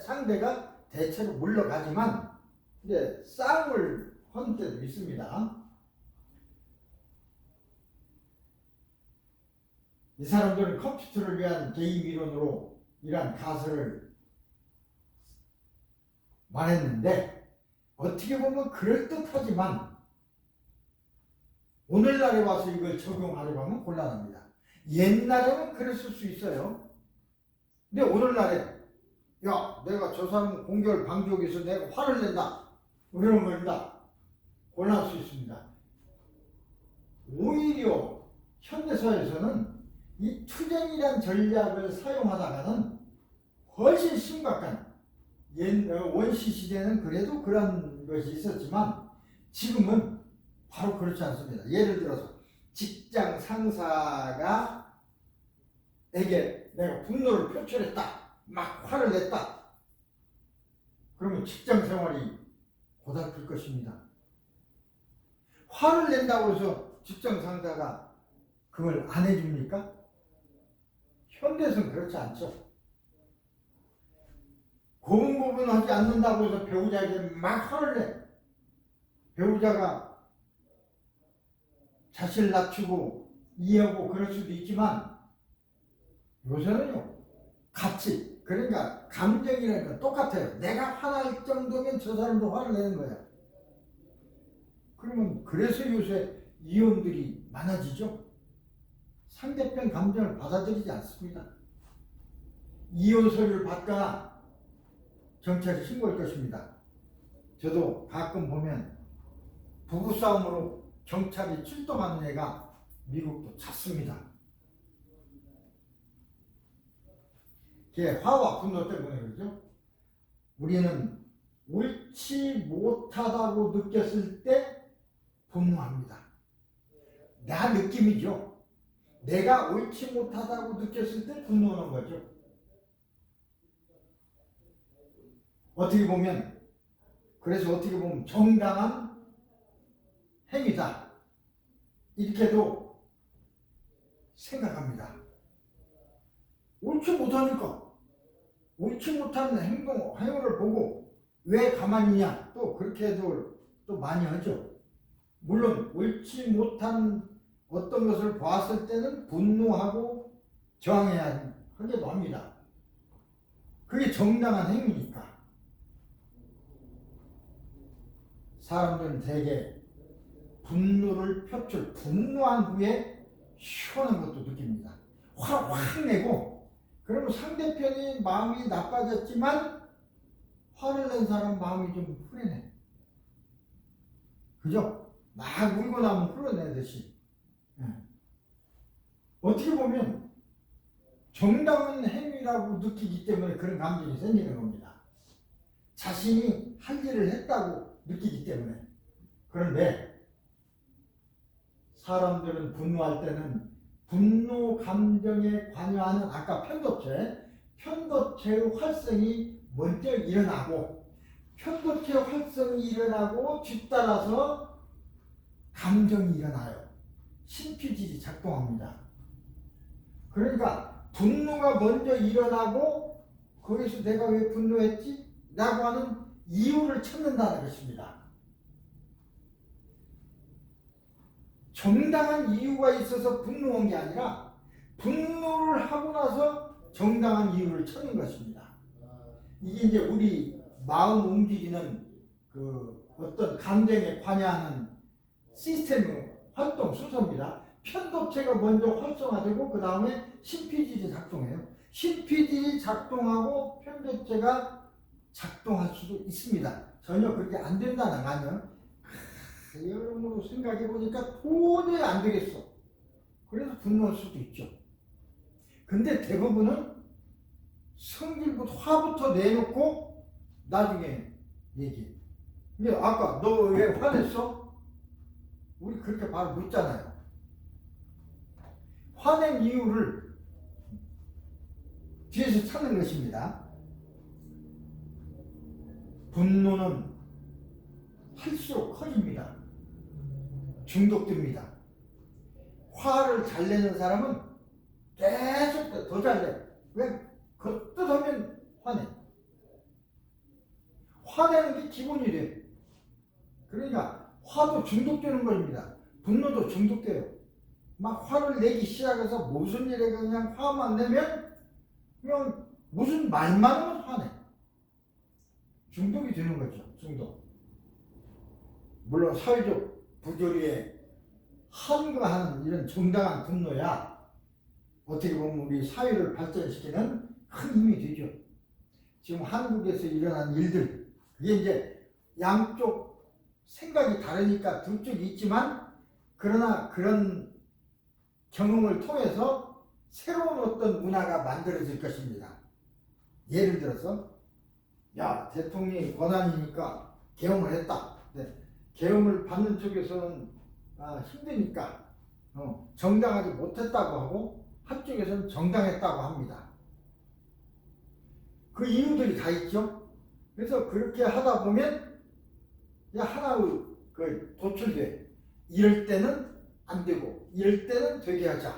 A: 상대가 대체로 물러가지만 이제 싸움을 한 때도 있습니다. 이 사람들은 컴퓨터를 위한 게임 이론으로 이러한 가설을 말했는데, 어떻게 보면 그럴듯하지만 오늘날에 와서 이걸 적용하려고 하면 곤란합니다. 옛날에는 그랬을 수 있어요. 근데 오늘날에 내가 저 사람 공격을 방지하기 위해서 내가 화를 낸다, 으르렁거린다, 곤란할 수 있습니다. 오히려 현대사회에서는 이 투쟁이란 전략을 사용하다가는 훨씬 심각한, 원시 시대는 그래도 그런 것이 있었지만 지금은 바로 그렇지 않습니다. 예를 들어서 직장 상사가 에게 내가 분노를 표출했다, 막 화를 냈다, 그러면 직장 생활이 고달플 것입니다. 화를 낸다고 해서 직장 상사가 그걸 안 해줍니까? 현대에서는 그렇지 않죠. 고분고분하지 않는다고 해서 배우자에게 막 화를 내. 배우자가 자신을 낮추고 이해하고 그럴 수도 있지만, 요새는요, 같이, 그러니까 감정이라는 건 똑같아요. 내가 화날 정도면 저 사람도 화를 내는 거야. 그러면 그래서 요새 이혼들이 많아지죠. 상대편 감정을 받아들이지 않습니다. 이혼 서류를 받거나 경찰에 신고할 것입니다. 저도 가끔 보면 부부싸움으로 경찰이 출동하는 애가 미국도 잦습니다. 그게 화와 분노 때문에 그러죠. 우리는 옳지 못하다고 느꼈을 때 분노합니다. 나 느낌이죠. 내가 옳지 못하다고 느꼈을 때 분노하는 거죠. 그래서 어떻게 보면 정당한 행위다, 이렇게도 생각합니다. 옳지 못한 행위를 보고 왜 가만히 있냐, 또 그렇게도 또 많이 하죠. 물론 옳지 못한 어떤 것을 보았을 때는 분노하고 저항해야 하기도 합니다. 그게 정당한 행위니까. 사람들은 대개 분노를 분노한 후에 시원한 것도 느낍니다. 화를 확 내고, 그러면 상대편이 마음이 나빠졌지만 화를 낸 사람 마음이 좀 후련해. 그죠? 막 울고 나면 후련내듯이. 어떻게 보면 정당한 행위라고 느끼기 때문에 그런 감정이 생기는 겁니다. 자신이 할 일을 했다고 느끼기 때문에. 그런데 사람들은 분노할 때는 분노 감정에 관여하는 아까 편도체의 활성이 먼저 일어나고, 편도체 활성이 일어나고 뒤따라서 감정이 일어나요. 신피질이 작동합니다. 그러니까 분노가 먼저 일어나고 거기서 내가 왜 분노했지? 라고 하는 이유를 찾는다는 것입니다. 정당한 이유가 있어서 분노한 게 아니라 분노를 하고 나서 정당한 이유를 찾는 것입니다. 이게 이제 우리 마음 움직이는 그 어떤 감정에 관여하는 시스템의 활동 순서입니다. 편도체가 먼저 활성화되고 그 다음에 신피질이 작동해요. 신피질이 작동하고 편도체가 작동할 수도 있습니다. 전혀 그렇게 안 된다는 거 아니에요. 여러모로 생각해 보니까 도저히 안 되겠어. 그래서 분노할 수도 있죠. 근데 대부분은 성질부터 화부터 내놓고 나중에 얘기해. 근데 아까 너 왜 화냈어? 우리 그렇게 바로 묻잖아요. 화낸 이유를 뒤에서 찾는 것입니다. 분노는 할수록 커집니다. 중독됩니다. 화를 잘 내는 사람은 계속 더 잘 내. 왜? 겉뜻하면 화내. 화내는 게 기본이래. 그러니까 화도 중독되는 겁니다. 분노도 중독돼요. 막 화를 내기 시작해서 무슨 일에 그냥 화만 내면 그냥 무슨 말만 하면 화내. 중독이 되는 거죠. 중독. 물론 사회적 부조리에 한가하는 이런 정당한 분노야 어떻게 보면 우리 사회를 발전시키는 큰 힘이 되죠. 지금 한국에서 일어난 일들, 그게 이제 양쪽 생각이 다르니까 두 쪽이 있지만, 그러나 그런 경험을 통해서 새로운 어떤 문화가 만들어질 것입니다. 예를 들어서 야, 대통령이 권한이니까 계엄을 했다. 네. 계엄을 받는 쪽에서는 힘드니까 정당하지 못했다고 하고, 한쪽에서는 정당했다고 합니다. 그 이유들이 다 있죠. 그래서 그렇게 하다 보면 하나의 도출돼. 이럴 때는 안 되고 이럴 때는 되게 하자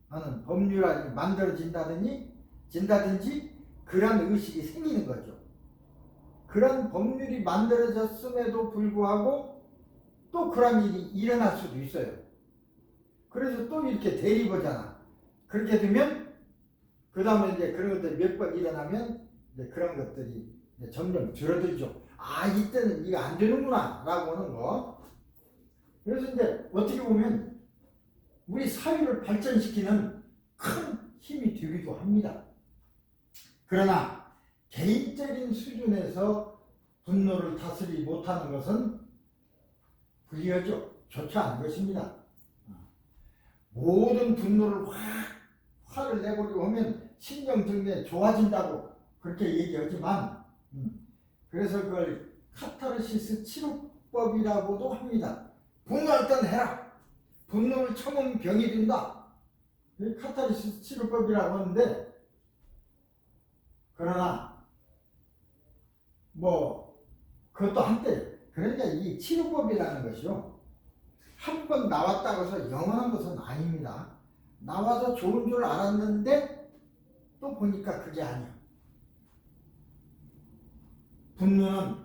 A: 하는 법률안이 만들어진다든지 그런 의식이 생기는 거죠. 그런 법률이 만들어졌음에도 불구하고 또 그런 일이 일어날 수도 있어요. 그래서 또 이렇게 대립하잖아. 그렇게 되면 그 다음에 이제 그런 것들이 몇 번 일어나면 이제 그런 것들이 이제 점점 줄어들죠. 이때는 이거 안 되는구나 라고 하는 거. 그래서 이제 어떻게 보면 우리 사회를 발전시키는 큰 힘이 되기도 합니다. 그러나 개인적인 수준에서 분노를 다스리지 못하는 것은 불리하죠. 좋지 않은 것입니다. 모든 분노를 화를 내버리고 하면 신경정리에 좋아진다고 그렇게 얘기하지만, 그래서 그걸 카타르시스 치료법이라고도 합니다. 분노할 땐 해라. 분노를 참으면 병이 된다. 카타르시스 치료법이라고 하는데, 그러나 그것도 한때, 그러니까 이 치료법이라는 것이요, 한 번 나왔다고 해서 영원한 것은 아닙니다. 나와서 좋은 줄 알았는데 또 보니까 그게 아니야. 분노는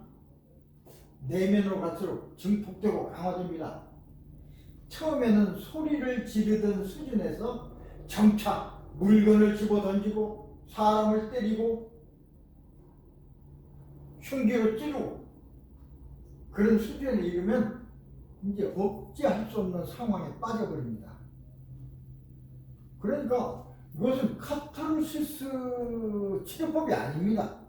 A: 내면으로 갈수록 증폭되고 강화됩니다. 처음에는 소리를 지르던 수준에서 점차 물건을 집어 던지고 사람을 때리고 흉기로 찌르고 그런 수준에 이르면 이제 억제할 수 없는 상황에 빠져버립니다. 그러니까 이것은 카타르시스 치료법이 아닙니다.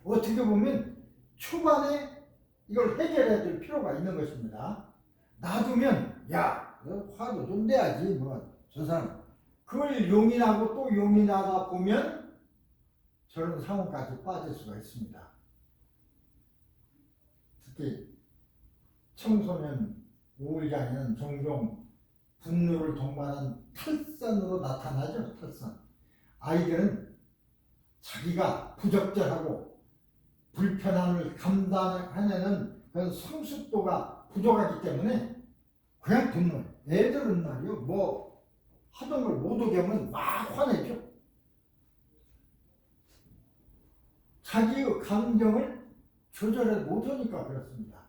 A: 어떻게 보면 초반에 이걸 해결해야 될 필요가 있는 것입니다. 놔두면 야, 너 화도 좀 내야지 뭐 저 사람 그걸 용인하고 또 용인하다 보면 저런 상황까지 빠질 수가 있습니다. 특히 청소년 우울장애는 종종 분노를 동반한 탈선으로 나타나죠. 탈선. 아이들은 자기가 부적절하고 불편함을 감당해내는 그런 성숙도가 부족하기 때문에 그냥 분노. 애들은 말이요, 뭐 하던 걸 못 오게 하면 막 화내죠. 자기의 감정을 조절을 못하니까 그렇습니다.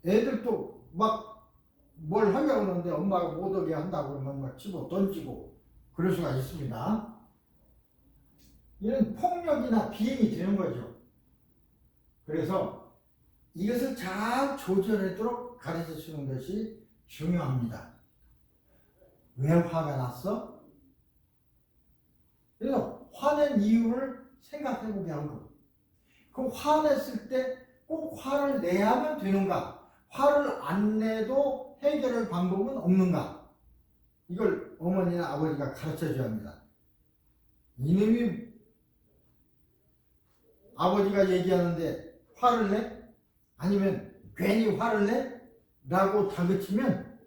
A: 애들도 막 뭘 하려고 하는데 엄마가 못 오게 한다고 그러면 막 집어 던지고 그럴 수가 있습니다. 이런 폭력이나 비행이 되는 거죠. 그래서 이것을 잘 조절하도록 가르쳐 주는 것이 중요합니다. 왜 화가 났어? 그래서 화낸 이유를 생각해 보게 하는 거. 그럼 화냈을 때 꼭 화를 내야만 되는가? 화를 안 내도 해결할 방법은 없는가? 이걸 어머니나 아버지가 가르쳐 줘야 합니다. 이놈이 아버지가 얘기하는데 화를 내? 아니면 괜히 화를 내? 라고 다그치면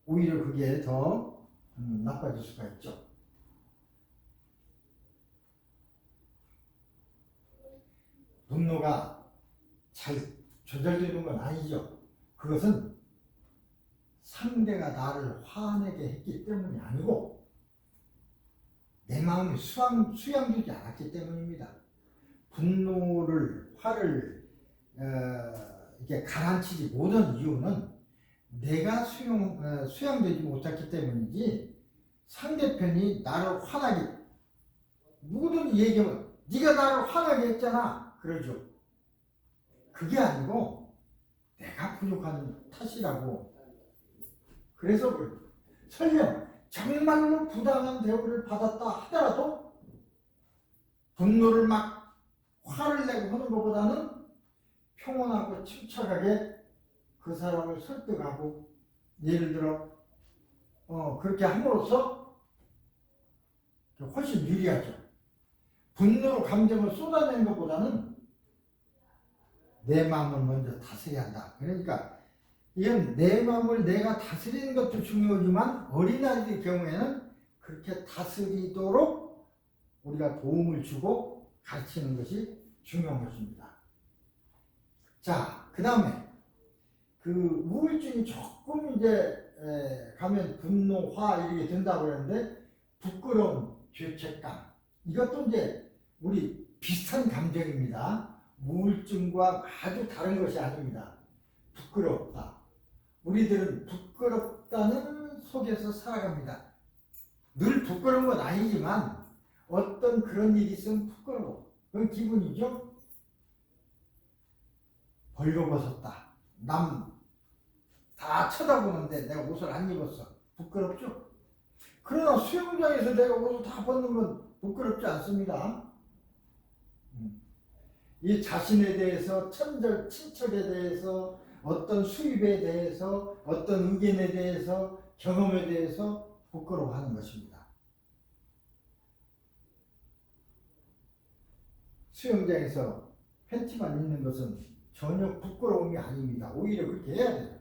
A: 오히려 그게 더 나빠질 수가 있죠. 분노가 잘 조절되는 건 아니죠. 그것은 상대가 나를 화내게 했기 때문이 아니고 내 마음이 수양되지 않았기 때문입니다. 분노를, 화를 이렇게 가라앉히지 못한 이유는 내가 수양되지 못했기 때문이지 상대편이 나를 화나게 누구든 얘기하면 네가 나를 화나게 했잖아 그러죠. 그게 아니고 내가 부족한 탓이라고. 그래서 설령 정말로 부당한 대우를 받았다 하더라도 분노를 막 화를 내고 하는 것보다는 평온하고 침착하게 그 사람을 설득하고 예를 들어 그렇게 함으로써 훨씬 유리하죠. 분노로 감정을 쏟아내는 것보다는 내 마음을 먼저 다스려야 한다. 그러니까 이건 내 마음을 내가 다스리는 것도 중요하지만 어린아이들 경우에는 그렇게 다스리도록 우리가 도움을 주고 가르치는 것이 중요한 것입니다. 자, 그 다음에 그 우울증이 조금 이제 가면 분노, 화 이렇게 된다고 그러는데 부끄러움, 죄책감 이것도 이제 우리 비슷한 감정입니다. 우울증과 아주 다른 것이 아닙니다. 부끄럽다. 우리들은 부끄럽다는 속에서 살아갑니다. 늘 부끄러운 건 아니지만 어떤 그런 일이 있으면 부끄러워. 그건 기분이죠. 벌거벗었다. 남 다 쳐다보는데 내가 옷을 안 입었어. 부끄럽죠? 그러나 수영장에서 내가 옷을 다 벗는 건 부끄럽지 않습니다. 이 자신에 대해서, 친척에 대해서, 어떤 수입에 대해서, 어떤 의견에 대해서, 경험에 대해서 부끄러워하는 것입니다. 수영장에서 팬티만 입는 것은 전혀 부끄러움이 아닙니다. 오히려 그렇게 해야 돼요.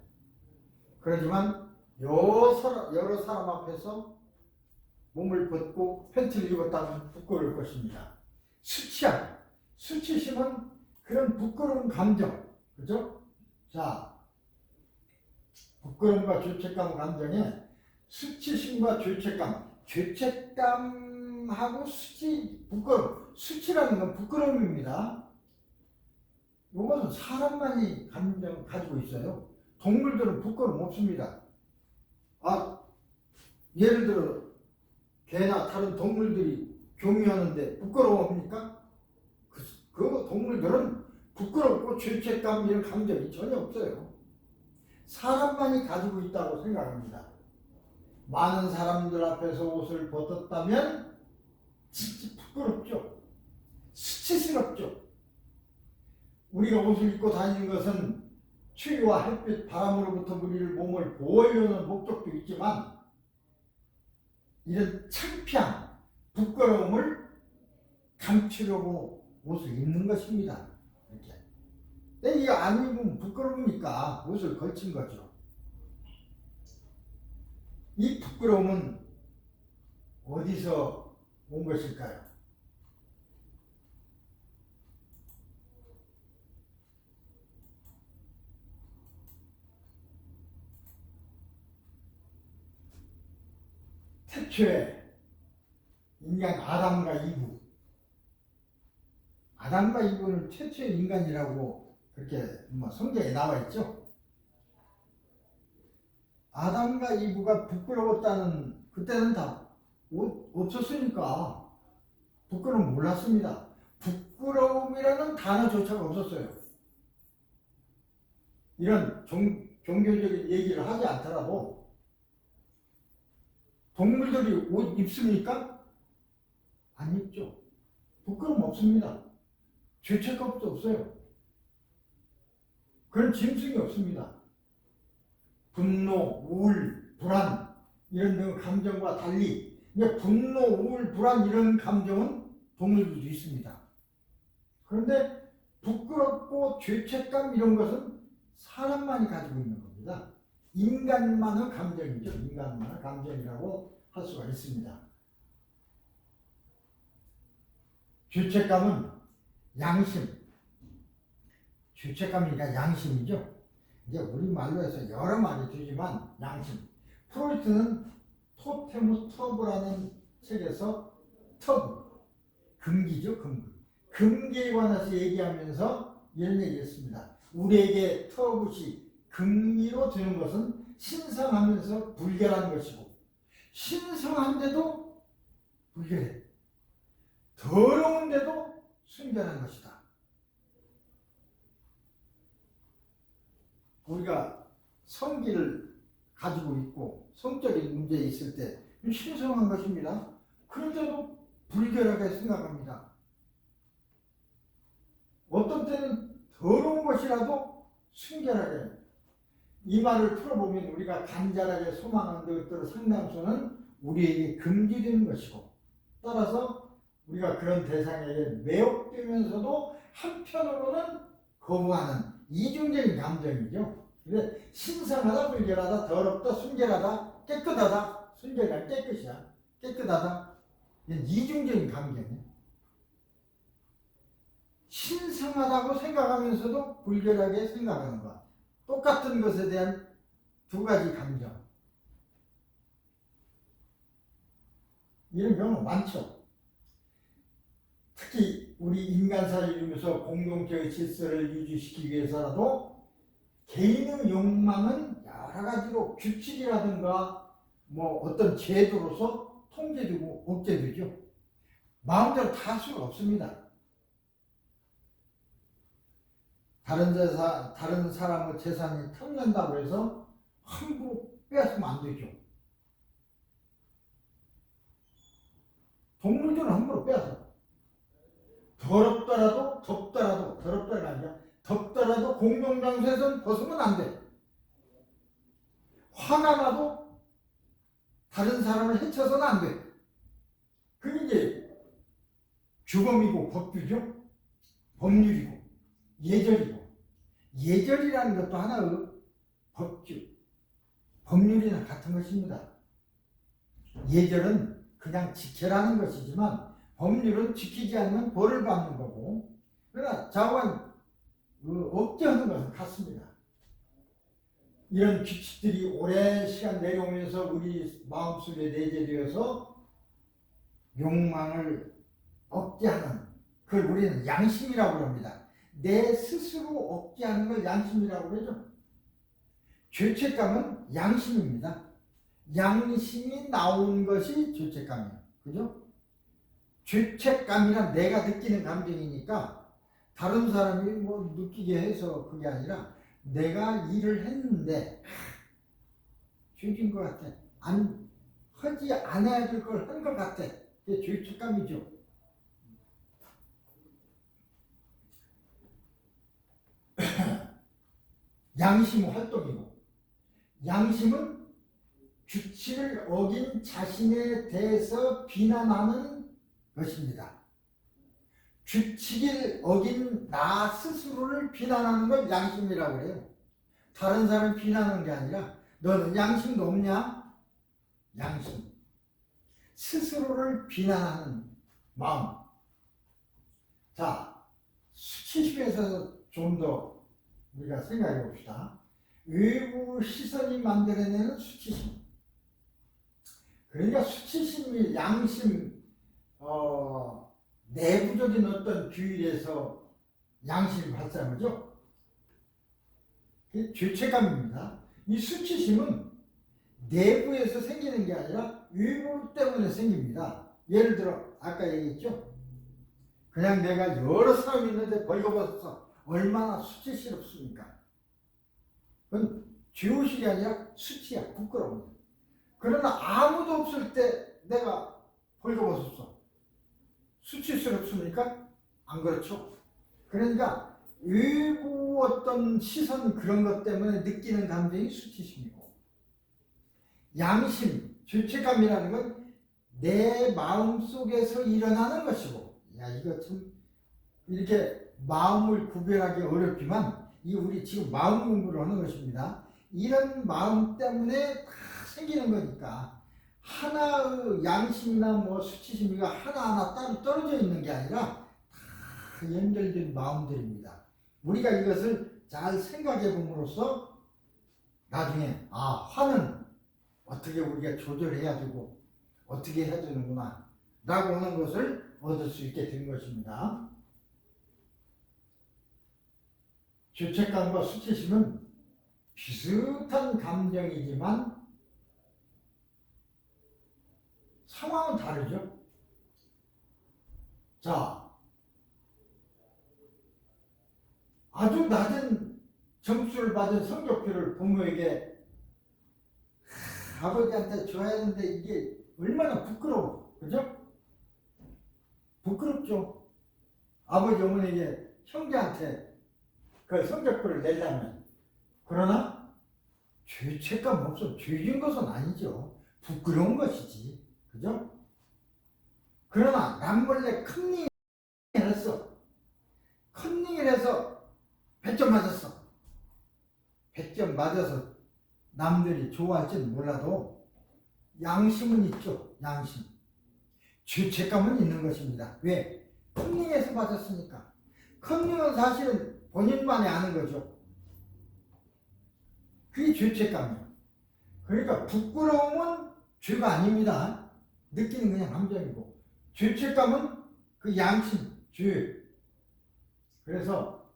A: 그렇지만 여러 사람 앞에서 몸을 벗고 팬티를 입었다면 부끄러울 것입니다. 수치심은 그런 부끄러운 감정, 그죠? 자, 부끄러움과 죄책감 감정에 수치심과 죄책감하고 부끄러움, 수치라는 건 부끄러움입니다. 이것은 사람만이 감정 가지고 있어요. 동물들은 부끄러움 없습니다. 예를 들어 개나 다른 동물들이 교미하는데 부끄러워합니까? 그 동물들은 부끄럽고 죄책감 이런 감정이 전혀 없어요. 사람만이 가지고 있다고 생각합니다. 많은 사람들 앞에서 옷을 벗었다면 진짜 부끄럽죠. 수치스럽죠. 우리가 옷을 입고 다니는 것은 추위와 햇빛, 바람으로부터 우리를 몸을 보호하려는 목적도 있지만 이런 창피함, 부끄러움을 감추려고 옷을 입는 것입니다. 이렇게. 근데 이게 안 입으면 부끄러우니까 옷을 걸친 거죠. 이 부끄러움은 어디서 온 것일까요? 태초에 인간 아담과 이브는 최초의 인간이라고 그렇게 성경에 나와 있죠. 아담과 이브가 부끄러웠다는 그때는 다 없었으니까 부끄러움 몰랐습니다. 부끄러움이라는 단어조차가 없었어요. 이런 종교적인 얘기를 하지 않더라도 동물들이 옷 입습니까? 안 입죠. 부끄러움 없습니다. 죄책감도 없어요. 그런 짐승이 없습니다. 분노, 우울, 불안 이런 감정과 달리 분노, 우울, 불안 이런 감정은 동물들도 있습니다. 그런데 부끄럽고 죄책감 이런 것은 사람만이 가지고 있는 겁니다. 인간만의 감정이죠. 인간만의 감정이라고 할 수가 있습니다. 죄책감은 양심, 죄책감이니까 양심이죠. 이제 우리말로 해서 여러 말이 되지만 양심. 프로이트는 토테무스 터브라는 책에서 터브, 금기죠, 금기. 금기에 관해서 얘기하면서 이런 얘기했습니다. 우리에게 터붓이 금기로 되는 것은 신성하면서 불결한 것이고 신성한데도 불결해. 더러운데도 순결한 것이다. 우리가 성기를 가지고 있고 성적인 문제에 있을 때 신성한 것입니다. 그런데도 불결하게 생각합니다. 어떤 때는 더러운 것이라도 순결하게. 이 말을 풀어보면 우리가 간절하게 소망하는 것들 상당수는 우리에게 금기되는 것이고 따라서 우리가 그런 대상에게 매혹되면서도 한편으로는 거부하는 이중적인 감정이죠. 근데 신성하다, 불결하다, 더럽다, 순결하다, 깨끗하다, 순결이란 깨끗이야. 깨끗하다. 이중적인 감정이에요. 신성하다고 생각하면서도 불결하게 생각하는 것. 똑같은 것에 대한 두 가지 감정. 이런 경우 많죠. 특히 우리 인간사를 이루면서 공동체의 질서를 유지시키기 위해서라도 개인의 욕망은 여러 가지로 규칙이라든가 어떤 제도로서 통제되고 억제되죠. 마음대로 다 할 수가 없습니다. 다른 사람의 재산이 탐난다고 해서 함부로 빼앗으면 안 되죠. 동물들은 함부로 빼앗아. 더럽더라도 덥더라도 더럽다가 아니라 덥더라도 공동장소에서는 벗으면 안 돼. 화가 나도 다른 사람을 해쳐서는 안 돼. 그게 이제 규범이고 법규죠. 법률이고 예절이고. 예절이라는 것도 하나의 법규, 법률이나 같은 것입니다. 예절은 그냥 지켜라는 것이지만 법률은 지키지 않으면 벌을 받는 거고, 그러나 자관 억제하는 것은 같습니다. 이런 규칙들이 오랜 시간 내려오면서 우리 마음속에 내재되어서 욕망을 억제하는 그걸 우리는 양심이라고 합니다. 내 스스로 억제하는 걸 양심이라고 그러죠. 죄책감은 양심입니다. 양심이 나온 것이 죄책감이에요. 그죠? 죄책감이란 내가 느끼는 감정이니까 다른 사람이 뭐 느끼게 해서 그게 아니라 내가 일을 했는데 죄진 것 같아. 하지 않아야 될 걸 한 것 같아. 그게 죄책감이죠. 양심 활동이고, 양심은 규칙을 어긴 자신에 대해서 비난하는 것입니다. 규칙을 어긴 나 스스로를 비난하는 걸 양심이라고 해요. 다른 사람 비난하는 게 아니라 너는 양심도 없냐? 양심. 스스로를 비난하는 마음. 자, 수치심에서 좀 더 우리가 생각해 봅시다. 외부 시선이 만들어내는 수치심. 그러니까 수치심이 양심, 내부적인 어떤 규율에서 양심이 발생하죠. 그게 죄책감입니다. 이 수치심은 내부에서 생기는 게 아니라 외부 때문에 생깁니다. 예를 들어 아까 얘기했죠. 그냥 내가 여러 사람이 있는데 벌거벗어서 얼마나 수치스럽습니까? 그건 죄의식이 아니라 수치야, 부끄러움. 그러나 아무도 없을 때 내가 벌거벗었어. 수치스럽습니까? 안 그렇죠? 그러니까 외부 어떤 시선 그런 것 때문에 느끼는 감정이 수치심이고, 양심, 죄책감이라는 건 내 마음 속에서 일어나는 것이고, 야, 이거 참 이렇게 마음을 구별하기 어렵지만 이 우리 지금 마음 공부를 하는 것입니다. 이런 마음 때문에 다 생기는 거니까 하나의 양심이나 뭐 수치심이가 하나하나 따로 떨어져 있는 게 아니라 다 연결된 마음들입니다. 우리가 이것을 잘 생각해 봄으로써 나중에 화는 어떻게 우리가 조절해야 되고 어떻게 해야 되는구나 라고 하는 것을 얻을 수 있게 된 것입니다. 죄책감과 수치심은 비슷한 감정이지만 상황은 다르죠. 자, 아주 낮은 점수를 받은 성적표를 부모에게 아버지한테 줘야 하는데 이게 얼마나 부끄러워. 그죠? 부끄럽죠. 아버지 어머니에게 형제한테 그 성적표를 내려면. 그러나 죄책감 없어. 죄진 것은 아니죠. 부끄러운 것이지. 그죠? 그러나 남몰래 컨닝을 했어. 컨닝을 해서 100점 맞았어. 100점 맞아서 남들이 좋아할지는 몰라도 양심은 있죠. 양심. 죄책감은 있는 것입니다. 왜? 컨닝해서 맞았으니까. 컨닝은 사실은 본인만이 아는 거죠. 그게 죄책감이에요. 그러니까 부끄러움은 죄가 아닙니다. 느끼는 그냥 감정이고, 죄책감은 그 양심, 죄. 그래서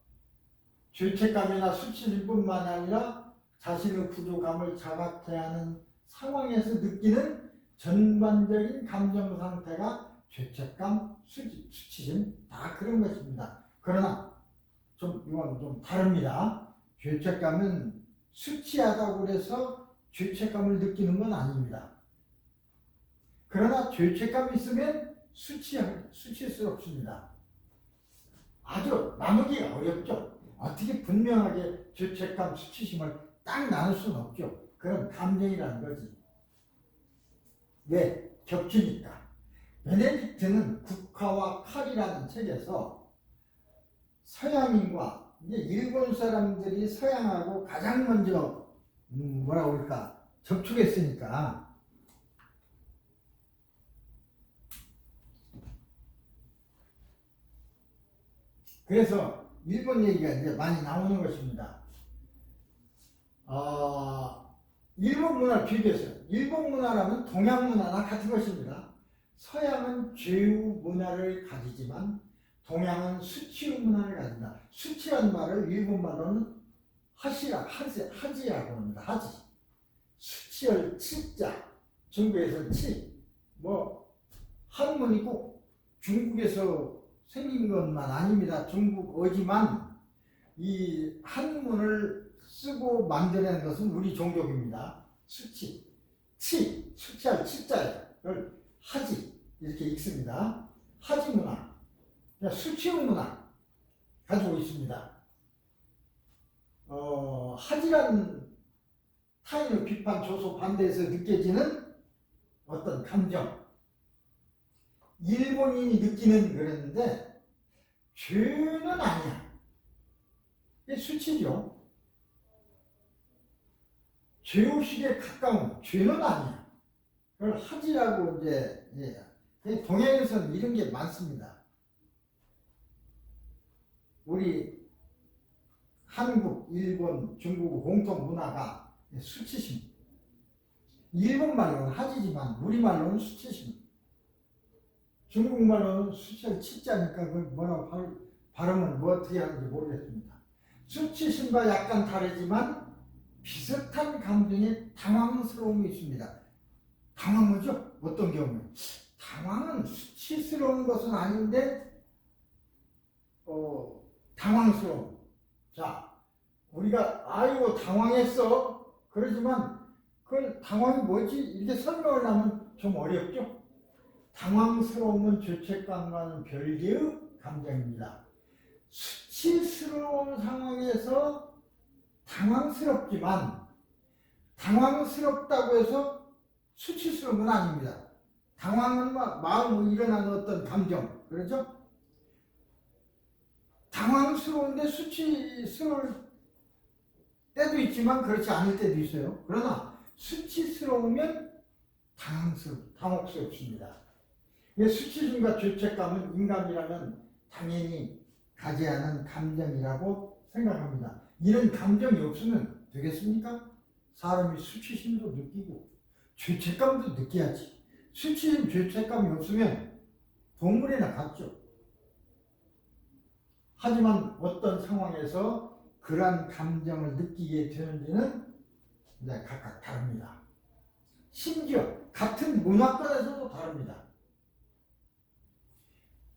A: 죄책감이나 수치심뿐만 아니라 자신의 부족함을 자각해야 하는 상황에서 느끼는 전반적인 감정 상태가 죄책감, 수치심 다 그런 것입니다. 그러나 이건 좀 다릅니다. 죄책감은 수치하다고 해서 죄책감을 느끼는 건 아닙니다. 그러나 죄책감이 있으면 수치스럽습니다. 아주 나누기가 어렵죠. 어떻게 분명하게 죄책감, 수치심을 딱 나눌 수는 없죠. 그런 감정이라는 거지. 왜? 겹치니까. 베네딕트는 국화와 칼이라는 책에서 서양인과 이제 일본 사람들이 서양하고 가장 먼저 뭐라 그럴까 접촉했으니까 그래서 일본 얘기가 이제 많이 나오는 것입니다. 일본 문화를 비교해서요. 일본 문화라면 동양 문화나 같은 것입니다. 서양은 죄우 문화를 가지지만 동양은 수치의 문화를 가진다. 수치란 말을 일본 말로는 하지라고 합니다. 하지. 수치열 치자, 중국에서 치, 뭐 한문이고 중국에서 생긴 것만 아닙니다. 중국어지만 이 한문을 쓰고 만들어낸 것은 우리 종족입니다. 수치, 치, 수치할 치자예요. 그걸 하지 이렇게 읽습니다. 하지 문화, 수치의 문화 가지고 있습니다. 하지란 타인의 비판, 조소, 반대에서 느껴지는 어떤 감정, 일본인이 느끼는 그랬는데 죄는 아니야. 이게 수치죠. 죄의식에 가까운 죄는 아니야. 그걸 하지라고 이제 동양에서는 이런 게 많습니다. 우리 한국, 일본, 중국 공통 문화가 수치심. 일본 말로는 하지지만 우리 말로는 수치심. 중국 말로는 수치를 치자니까 그걸 뭐라고 발음을 뭐 어떻게 하는지 모르겠습니다. 수치심과 약간 다르지만 비슷한 감정에 당황스러움이 있습니다. 당황하죠? 어떤 경우에? 당황은 수치스러운 것은 아닌데 당황스러움. 자, 우리가 아이고 당황했어 그러지만 그걸 당황이 뭐지? 이렇게 설명을 하면 좀 어렵죠? 당황스러움은 죄책감과는 별개의 감정입니다. 수치스러운 상황에서 당황스럽지만 당황스럽다고 해서 수치스러운 건 아닙니다. 당황은 마음으로 일어나는 어떤 감정, 그렇죠? 당황스러운데 수치스러울 때도 있지만 그렇지 않을 때도 있어요. 그러나 수치스러우면 당혹스럽습니다. 수치심과 죄책감은 인간이라면 당연히 가져야 하는 감정이라고 생각합니다. 이런 감정이 없으면 되겠습니까? 사람이 수치심도 느끼고 죄책감도 느껴야지. 수치심, 죄책감이 없으면 동물이나 같죠. 하지만 어떤 상황에서 그러한 감정을 느끼게 되는지는 각각 다릅니다. 심지어 같은 문화권에서도 다릅니다.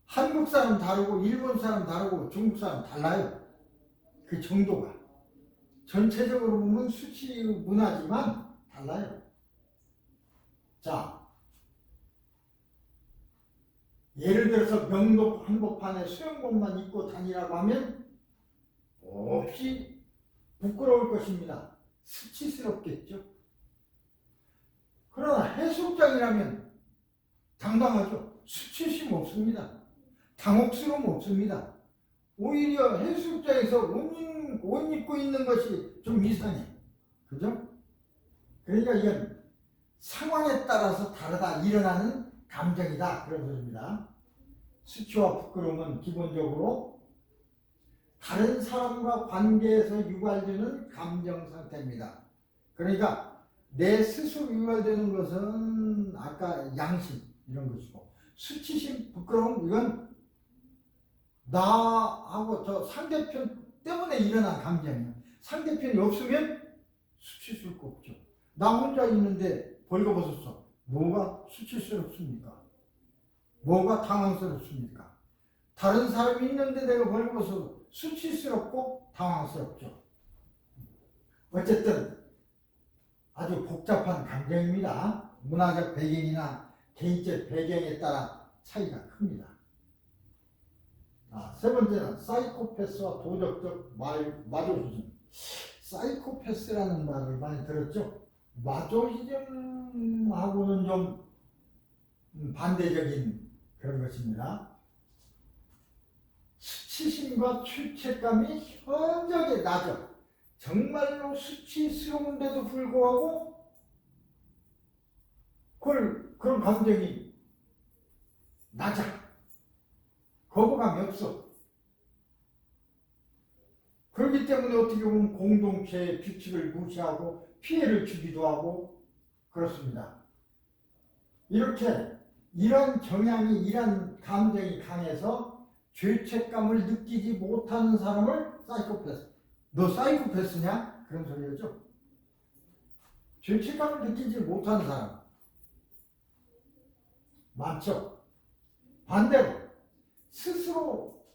A: 한국 사람 다르고 일본 사람 다르고 중국 사람 달라요. 그 정도가. 전체적으로 보면 수치 문화지만 달라요. 자, 예를 들어서 명동 한복판에 수영복만 입고 다니라고 하면 없이 부끄러울 것입니다. 수치스럽겠죠. 그러나 해수욕장이라면 당당하죠. 수치심 없습니다. 당혹스러움 없습니다. 오히려 해수욕장에서 옷 입고 있는 것이 좀 이상해. 그죠? 그러니까 이건 상황에 따라서 다르다 일어나는 감정이다. 그런 소리입니다. 수치와 부끄러움은 기본적으로 다른 사람과 관계에서 유발되는 감정 상태입니다. 그러니까 내 스스로 유발되는 것은 아까 양심 이런 것이고 수치심, 부끄러움 이건 나하고 저 상대편 때문에 일어난 감정이에요. 상대편이 없으면 수치스러울 거 없죠. 나 혼자 있는데 벌거벗었어. 뭐가 수치스럽습니까? 뭐가 당황스럽습니까? 다른 사람이 있는데 내가 벌거벗어서 수치스럽고 당황스럽죠. 어쨌든 아주 복잡한 감정입니다. 문화적 배경이나 개인적 배경에 따라 차이가 큽니다. 세 번째는 사이코패스와 도덕적 마조시즘. 사이코패스라는 말을 많이 들었죠. 마조시즘하고는 좀 반대적인 그런 것입니다. 수치심과 죄책감이 현저하게 낮아. 정말로 수치스러운데도 불구하고 그런 감정이 낮아. 거부감이 없어. 그렇기 때문에 어떻게 보면 공동체의 규칙을 무시하고 피해를 주기도 하고 그렇습니다. 이렇게 이런 경향이, 이런 감정이 강해서 죄책감을 느끼지 못하는 사람을 사이코패스. 너 사이코패스냐? 그런 소리였죠. 죄책감을 느끼지 못하는 사람 많죠. 반대로 스스로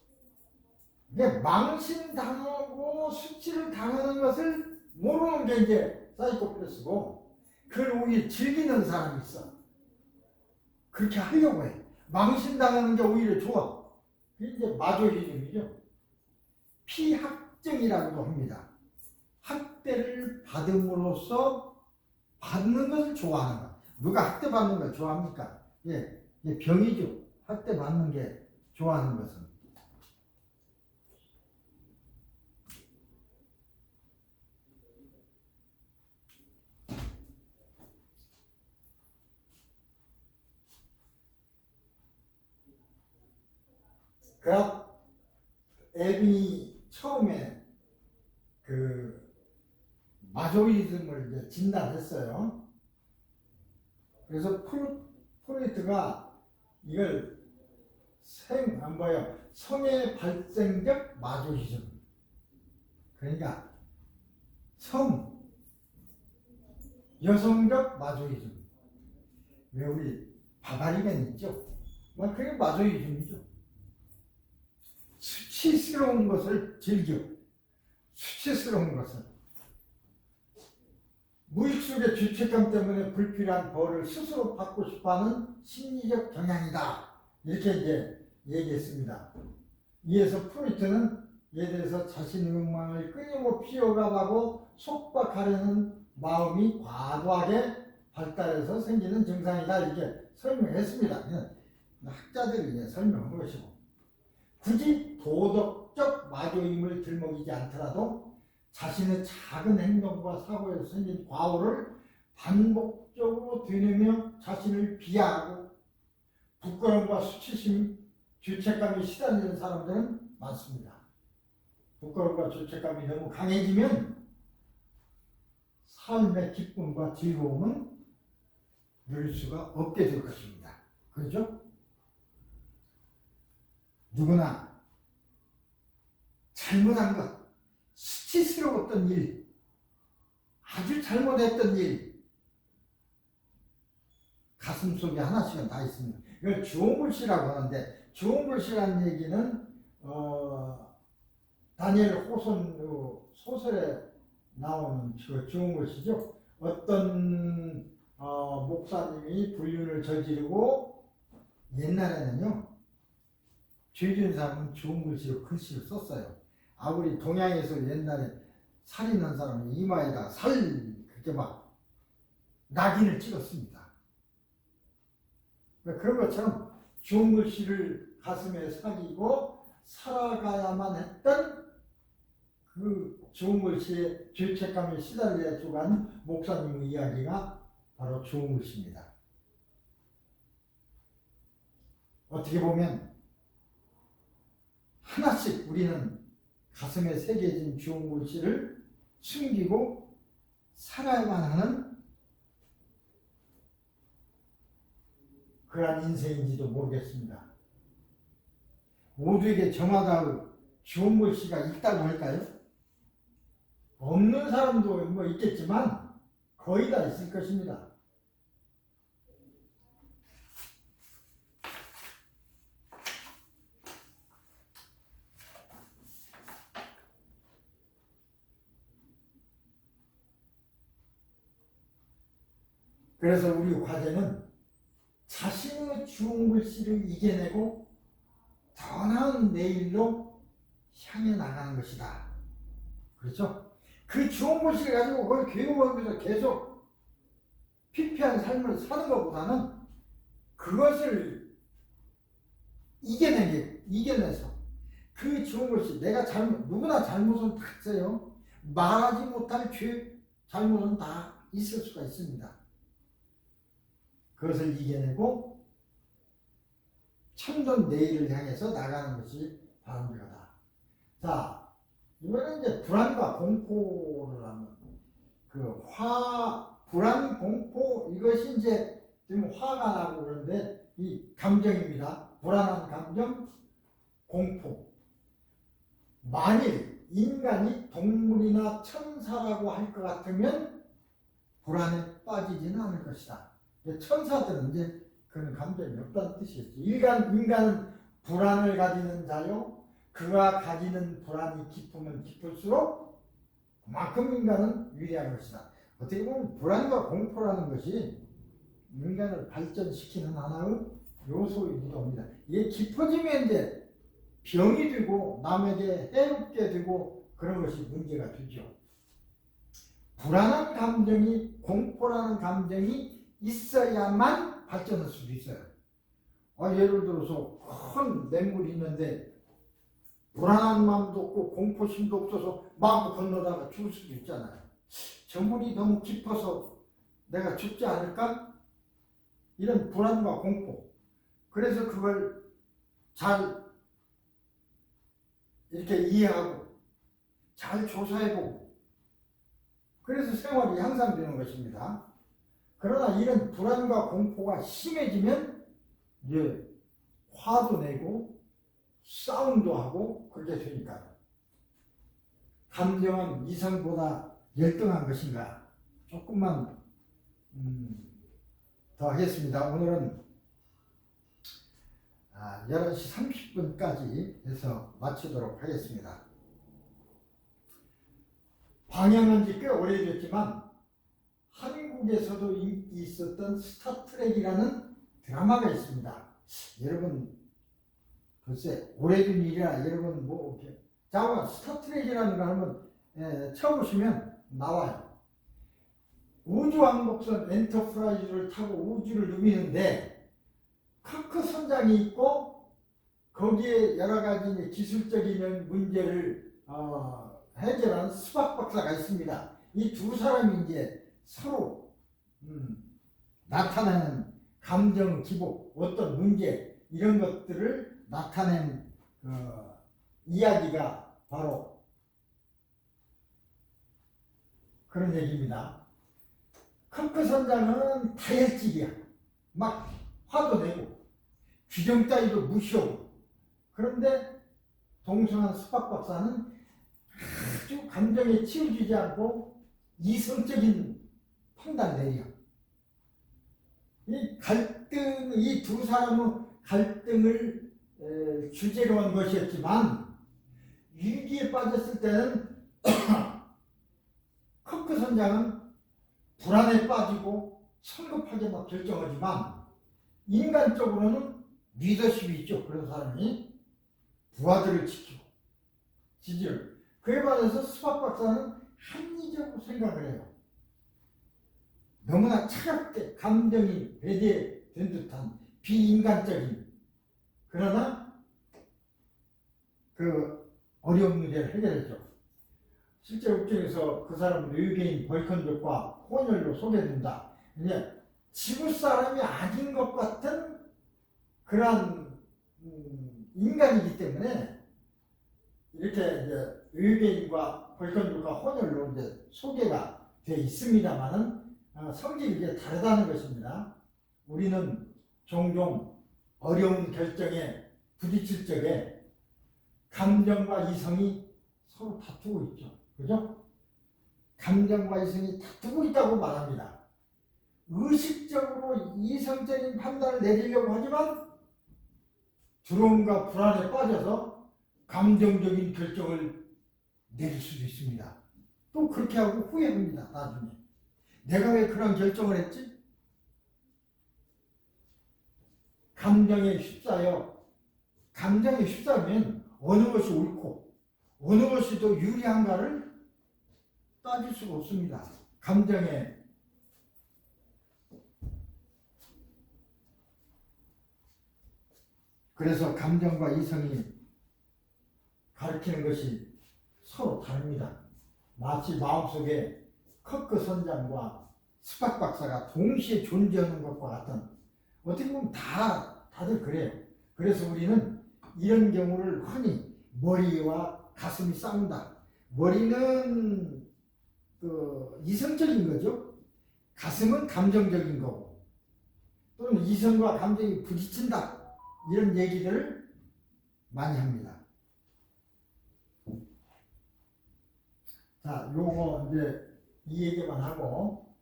A: 망신당하고 수치를 당하는 것을 모르는 게 이제 사이코패스고, 그걸 오히려 즐기는 사람이 있어. 그렇게 하려고 해. 망신당하는 게 오히려 좋아. 그게 이제 마조이즘이죠. 피학증이라고도 합니다. 학대를 받음으로써 받는 것을 좋아하는 것. 누가 학대받는 걸 좋아합니까? 예, 병이죠. 학대받는 게 좋아하는 것은. 그러니까 앱이 처음에 그 마조이즘을 이제 진단했어요. 그래서 프로이트가 이걸 성의 발생적 마조이즘. 그러니까 여성적 마조이즘. 왜 우리 바바리맨 있죠? 그게 마조이즘이죠. 수치스러운 것을 즐겨. 수치스러운 것을. 무의식 속의 죄책감 때문에 불필요한 벌을 스스로 받고 싶어하는 심리적 경향이다. 이렇게 이제 얘기했습니다. 이에서 프로이트는 이에 대해서 자신의 욕망을 끊임없이 피워가고 속박하려는 마음이 과도하게 발달해서 생기는 증상이다. 이렇게 설명했습니다. 학자들이 이제 설명한 것이고, 굳이 도덕적 마조임을 들먹이지 않더라도 자신의 작은 행동과 사고에서 생긴 과오를 반복적으로 되뇌며 자신을 비하하고 부끄러움과 수치심, 죄책감이 시달리는 사람들은 많습니다. 부끄러움과 죄책감이 너무 강해지면 삶의 기쁨과 즐거움은 누릴 수가 없게 될 것입니다. 그렇죠? 누구나 잘못한 것, 수치스러웠던 일, 아주 잘못했던 일, 가슴속에 하나씩은 다 있습니다. 이걸 주홍글씨라고 하는데, 주홍글씨라는 얘기는 다니엘 호손 소설에 나오는 주홍글씨죠. 어떤 목사님이 불륜을 저지르고, 옛날에는요 죄 지은 사람은 주홍글씨로 글씨를 썼어요. 우리 동양에서 옛날에 살인한 사람이 이마에다 그렇게 막 낙인을 찍었습니다. 그런 것처럼 주홍글씨를 가슴에 새기고 살아가야만 했던 그 주홍글씨의 죄책감에 시달려 죽은 목사님의 이야기가 바로 주홍글씨입니다. 어떻게 보면 하나씩 우리는 가슴에 새겨진 주홍글씨를 숨기고 살아야만 하는 그러한 인생인지도 모르겠습니다. 모두에게 저마다 주홍글씨가 있다고 할까요? 없는 사람도 있겠지만 거의 다 있을 것입니다. 그래서 우리 과제는 자신의 주홍글씨를 이겨내고 더 나은 내일로 향해 나가는 것이다. 그렇죠? 그 주홍글씨를 가지고 그걸 괴로워하면서 계속 피폐한 삶을 사는 것보다는 그것을 이겨내서 그 주홍글씨, 누구나 잘못은 다 있어요. 말하지 못할 잘못은 다 있을 수가 있습니다. 그것을 이겨내고 참된 내일을 향해서 나가는 것이 바람직하다. 자, 이번에 이제 불안과 공포를 하면 불안, 공포, 이것이 이제 지금 화가 나고 그러는데 이 감정입니다. 불안한 감정, 공포. 만일 인간이 동물이나 천사라고 할 것 같으면 불안에 빠지지는 않을 것이다. 천사들은 이제 그런 감정이 없다는 뜻이겠죠. 인간은 불안을 가지는 자요. 그가 가지는 불안이 깊으면 깊을수록 그만큼 인간은 위대한 것이다. 어떻게 보면 불안과 공포라는 것이 인간을 발전시키는 하나의 요소이기도 합니다. 이게 깊어지면 이제 병이 되고 남에게 해롭게 되고 그런 것이 문제가 되죠. 불안한 감정이, 공포라는 감정이 있어야만 발전할 수도 있어요. 예를 들어서 큰 맹물이 있는데 불안한 마음도 없고 공포심도 없어서 마구 건너다가 죽을 수도 있잖아요. 저 물이 너무 깊어서 내가 죽지 않을까? 이런 불안과 공포. 그래서 그걸 잘 이렇게 이해하고 잘 조사해보고 그래서 생활이 향상되는 것입니다. 그러나 이런 불안과 공포가 심해지면 이제 화도 내고 싸움도 하고 그렇게 되니까 감정은 이성보다 열등한 것인가? 조금만 더 하겠습니다. 오늘은 11시 30분까지 해서 마치도록 하겠습니다. 방영한 지 꽤 오래됐지만 한국에서도 인기 있었던 스타트rek이라는 드라마가 있습니다. 여러분 글쎄 오래된 일이라 여러분 뭐 이렇게 자고 스타트rek이라는 거 하면 쳐보시면 나와요. 우주왕복선 엔터프라이즈를 타고 우주를 누비는데 크크 선장이 있고 거기에 여러 가지 기술적인 문제를 해결한 스팍 박사가 있습니다. 이 두 사람이 이제 서로 나타나는 감정 기복, 어떤 문제 이런 것들을 나타낸 이야기가 바로 그런 얘기입니다. 크크 선장은 다혈질이야. 막 화도 내고 규정 따위도 무시하고 그런데 동성한 스팍 박사는 아주 감정에 치우치지 않고 이성적인 판단을 내려. 이 두 사람의 갈등을 주제로 한 것이었지만 위기에 빠졌을 때는 크크 선장은 불안에 빠지고 성급하게 막 결정하지만 인간적으로는 리더십이 있죠. 그런 사람이 부하들을 지키고 지지를. 그에 반해서 스팍 박사는 합리적으로 생각을 해요. 너무나 차갑게 감정이 배제된 듯한 비인간적인 그러나 그 어려운 문제를 해결했죠. 실제 up중에서 그 사람은 외계인 벌컨족과 혼혈로 소개된다. 이제 지구 사람이 아닌 것 같은 그러한 인간이기 때문에 이렇게 이제 외계인과 벌컨족과 혼혈로 이제 소개가 되어 있습니다만은 성질이 이제 다르다는 것입니다. 우리는 종종 어려운 결정에 부딪힐 적에 감정과 이성이 서로 다투고 있죠. 그죠? 감정과 이성이 다투고 있다고 말합니다. 의식적으로 이성적인 판단을 내리려고 하지만 두려움과 불안에 빠져서 감정적인 결정을 내릴 수도 있습니다. 또 그렇게 하고 후회합니다. 나중에. 내가 왜 그런 결정을 했지? 감정에 휩싸이면 어느 것이 옳고 어느 것이 더 유리한가를 따질 수가 없습니다. 감정에 그래서 감정과 이성이 가르치는 것이 서로 다릅니다. 마치 마음속에 크크 선장과 스팍 박사가 동시에 존재하는 것과 같은 어떻게 보면 다들 그래요. 그래서 우리는 이런 경우를 흔히 머리와 가슴이 싸운다. 머리는 이성적인 거죠. 가슴은 감정적인 거고 또는 이성과 감정이 부딪힌다. 이런 얘기들을 많이 합니다. 자, 요거 이제 이 얘기만 하고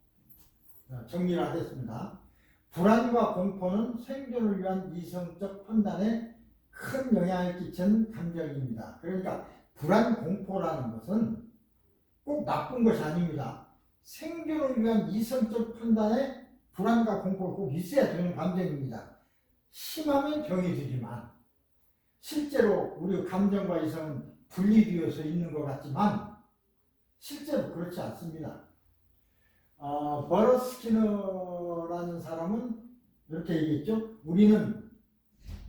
A: 정리를 하겠습니다. 불안과 공포는 생존을 위한 이성적 판단에 큰 영향을 끼치는 감정입니다. 그러니까 불안, 공포라는 것은 꼭 나쁜 것이 아닙니다. 생존을 위한 이성적 판단에 불안과 공포가 꼭 있어야 되는 감정입니다. 심하면 병이 되지만 실제로 우리 감정과 이성은 분리되어서 있는 것 같지만 실제로 그렇지 않습니다. 버러스키너라는 사람은 이렇게 얘기했죠. 우리는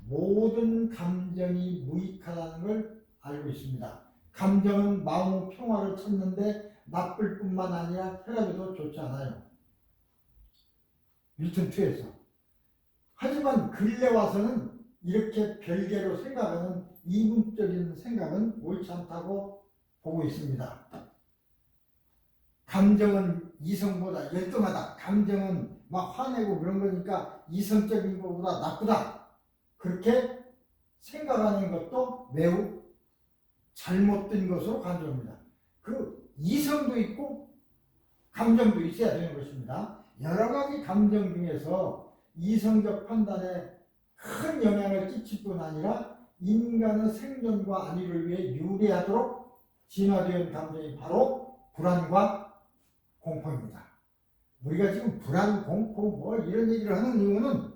A: 모든 감정이 무익하다는 걸 알고 있습니다. 감정은 마음의 평화를 찾는데 나쁠 뿐만 아니라 혈압에도 좋지 않아요. 밀턴 2에서. 하지만 근래 와서는 이렇게 별개로 생각하는 이분적인 생각은 옳지 않다고 보고 있습니다. 감정은 이성보다 열등하다. 감정은 막 화내고 그런 거니까 이성적인 것보다 나쁘다. 그렇게 생각하는 것도 매우 잘못된 것으로 간주합니다. 그 이성도 있고 감정도 있어야 되는 것입니다. 여러 가지 감정 중에서 이성적 판단에 큰 영향을 끼칠 뿐 아니라 인간의 생존과 안위를 위해 유리하도록 진화된 감정이 바로 불안과 공포입니다. 우리가 지금 불안, 공포 뭐 이런 얘기를 하는 이유는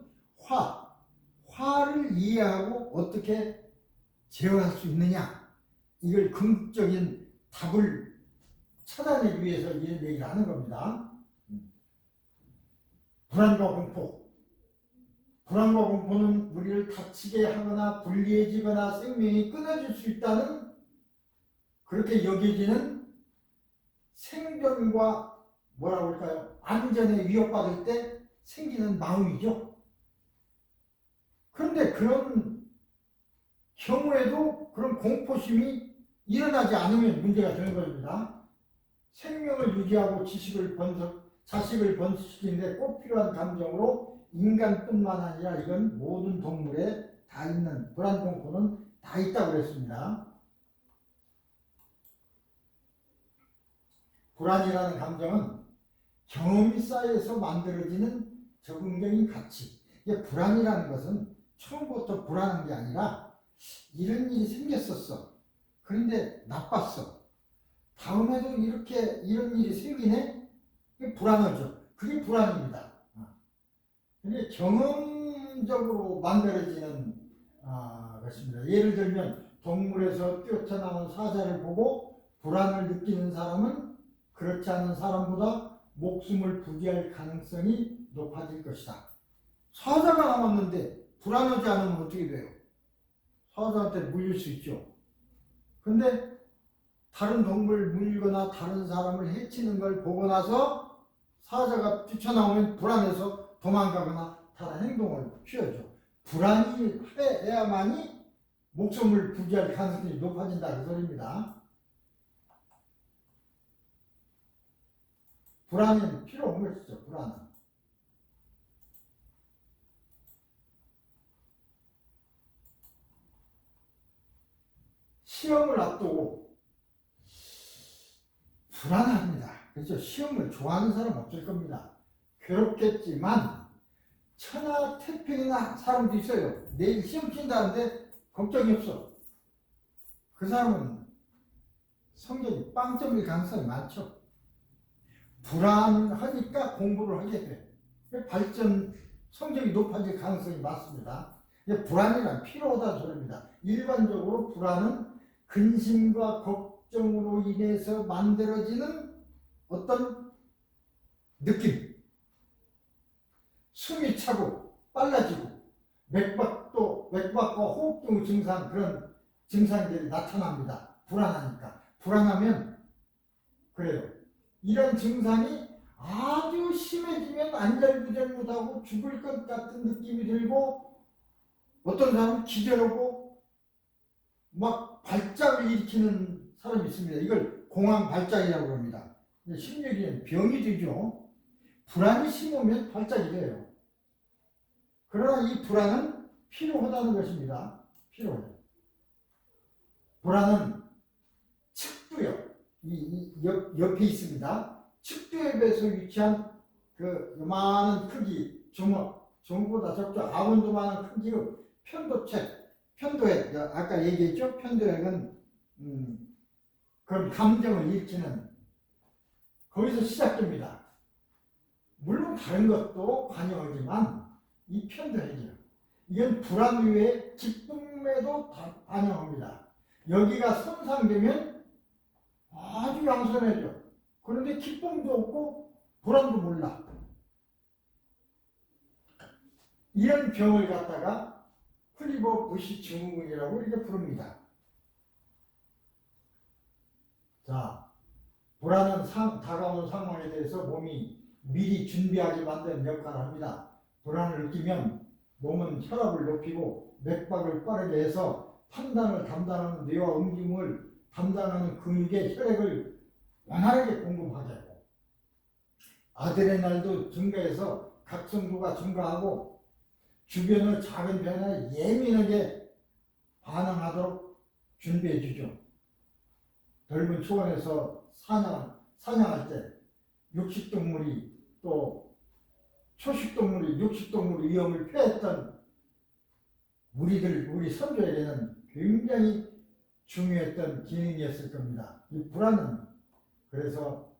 A: 화를 이해하고 어떻게 제어할 수 있느냐, 이걸 궁극적인 답을 찾아내기 위해서 이런 얘기를 하는 겁니다. 불안과 공포. 불안과 공포는 우리를 다치게 하거나 불리해지거나 생명이 끊어질 수 있다는, 그렇게 여겨지는 생존과 뭐라고 할까요? 안전에 위협받을 때 생기는 마음이죠. 그런데 그런 경우에도 그런 공포심이 일어나지 않으면 문제가 되는 겁니다. 생명을 유지하고 자식을 번식시키는데 꼭 필요한 감정으로 인간뿐만 아니라 이건 모든 동물에 다 있는 불안, 공포는 다 있다고 그랬습니다. 불안이라는 감정은 경험이 쌓여서 만들어지는 적응적인 가치. 이게 불안이라는 것은 처음부터 불안한 게 아니라 이런 일이 생겼었어. 그런데 나빴어. 다음에도 이런 일이 생기네? 그게 불안하죠. 그게 불안입니다. 근데 경험적으로 만들어지는 것입니다. 예를 들면 동물에서 뛰어나온 사자를 보고 불안을 느끼는 사람은 그렇지 않은 사람보다 목숨을 부지할 가능성이 높아질 것이다. 사자가 남았는데 불안하지 않으면 어떻게 돼요? 사자한테 물릴 수 있죠. 근데 다른 동물 물거나 다른 사람을 해치는 걸 보고 나서 사자가 뛰쳐나오면 불안해서 도망가거나 다른 행동을 취하죠. 불안이 해야만이 목숨을 부지할 가능성이 높아진다는 소리입니다. 불안은 필요 없는 것이죠. 불안은. 시험을 앞두고 불안합니다. 그렇죠. 시험을 좋아하는 사람 없을 겁니다. 괴롭겠지만 천하태평이나 사람도 있어요. 내일 시험 친다는데 걱정이 없어. 그 사람은 성적이 빵점일 가능성이 많죠. 불안하니까 공부를 하게 돼. 발전, 성적이 높아질 가능성이 많습니다. 불안이란 필요하다는 소리입니다. 일반적으로 불안은 근심과 걱정으로 인해서 만들어지는 어떤 느낌, 숨이 차고 빨라지고 맥박과 호흡 등 증상, 그런 증상들이 나타납니다. 불안하니까. 불안하면 그래요. 이런 증상이 아주 심해지면 안절부절 못하고 죽을 것 같은 느낌이 들고, 어떤 사람은 기절하고 막 발작을 일으키는 사람이 있습니다. 이걸 공황 발작이라고 합니다. 심리적인 병이 되죠. 불안이 심하면 발작이 돼요. 그러나 이 불안은 필요하다는 것입니다. 필요해요. 불안은 측두엽, 옆에 있습니다. 측두엽에서 위치한 그 요만한 크기 주먹보다 적죠. 아몬드만한 크기의 편도책, 편도액, 아까 얘기했죠. 편도액은 그런 감정을 일으키는 거기서 시작됩니다. 물론 다른 것도 관여하지만 이 편도액이요. 이건 불안 이외에 기쁨에도 반영합니다. 여기가 손상되면 아주 양선해져. 그런데 기쁨도 없고 불안도 몰라. 이런 병을 갖다가 클리버 부시 증후군이라고 이렇게 부릅니다. 자, 불안은 다가오는 상황에 대해서 몸이 미리 준비하게 만드는 역할을 합니다. 불안을 느끼면 몸은 혈압을 높이고 맥박을 빠르게 해서 판단을 담당하는 뇌와 움직임을 담당하는 근육에 혈액을 원활하게 공급하게 하고, 아드레날도 증가해서 각성도가 증가하고 주변의 작은 변화에 예민하게 반응하도록 준비해 주죠. 넓은 초원에서 사냥할 때 육식동물이 또 초식동물이 육식동물 위험을 피했던 우리 선조에게는 굉장히 중요했던 기능이었을 겁니다. 이 불안은 그래서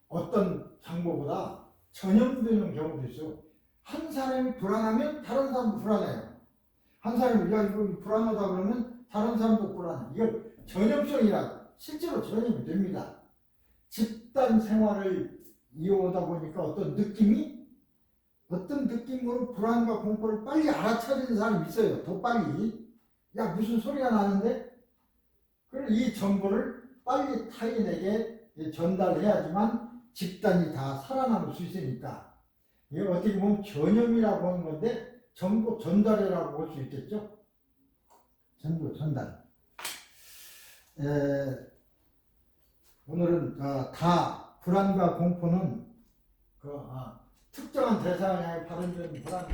A: 어떤 장보보다 전염되는 경우도 있어요. 한 사람이 불안하면 다른 사람도 불안해요. 한 사람이 야 이거 불안하다 그러면 다른 사람도 불안해. 이걸 전염성이라 실제로 전염이 됩니다. 집단 생활을 이어오다 보니까 어떤 느낌으로 불안과 공포를 빨리 알아차리는 사람이 있어요. 더 빨리. 야 무슨 소리가 나는데? 그럼 이 정보를 빨리 타인에게 전달해야지만 집단이 다 살아남을 수 있으니까 이게 어떻게 보면 전염이라고 하는 건데 정보 전달이라고 볼 수 있겠죠? 정보 전달. 오늘은 다 불안과 공포는 특정한 대상을 향해 발현되는 불안.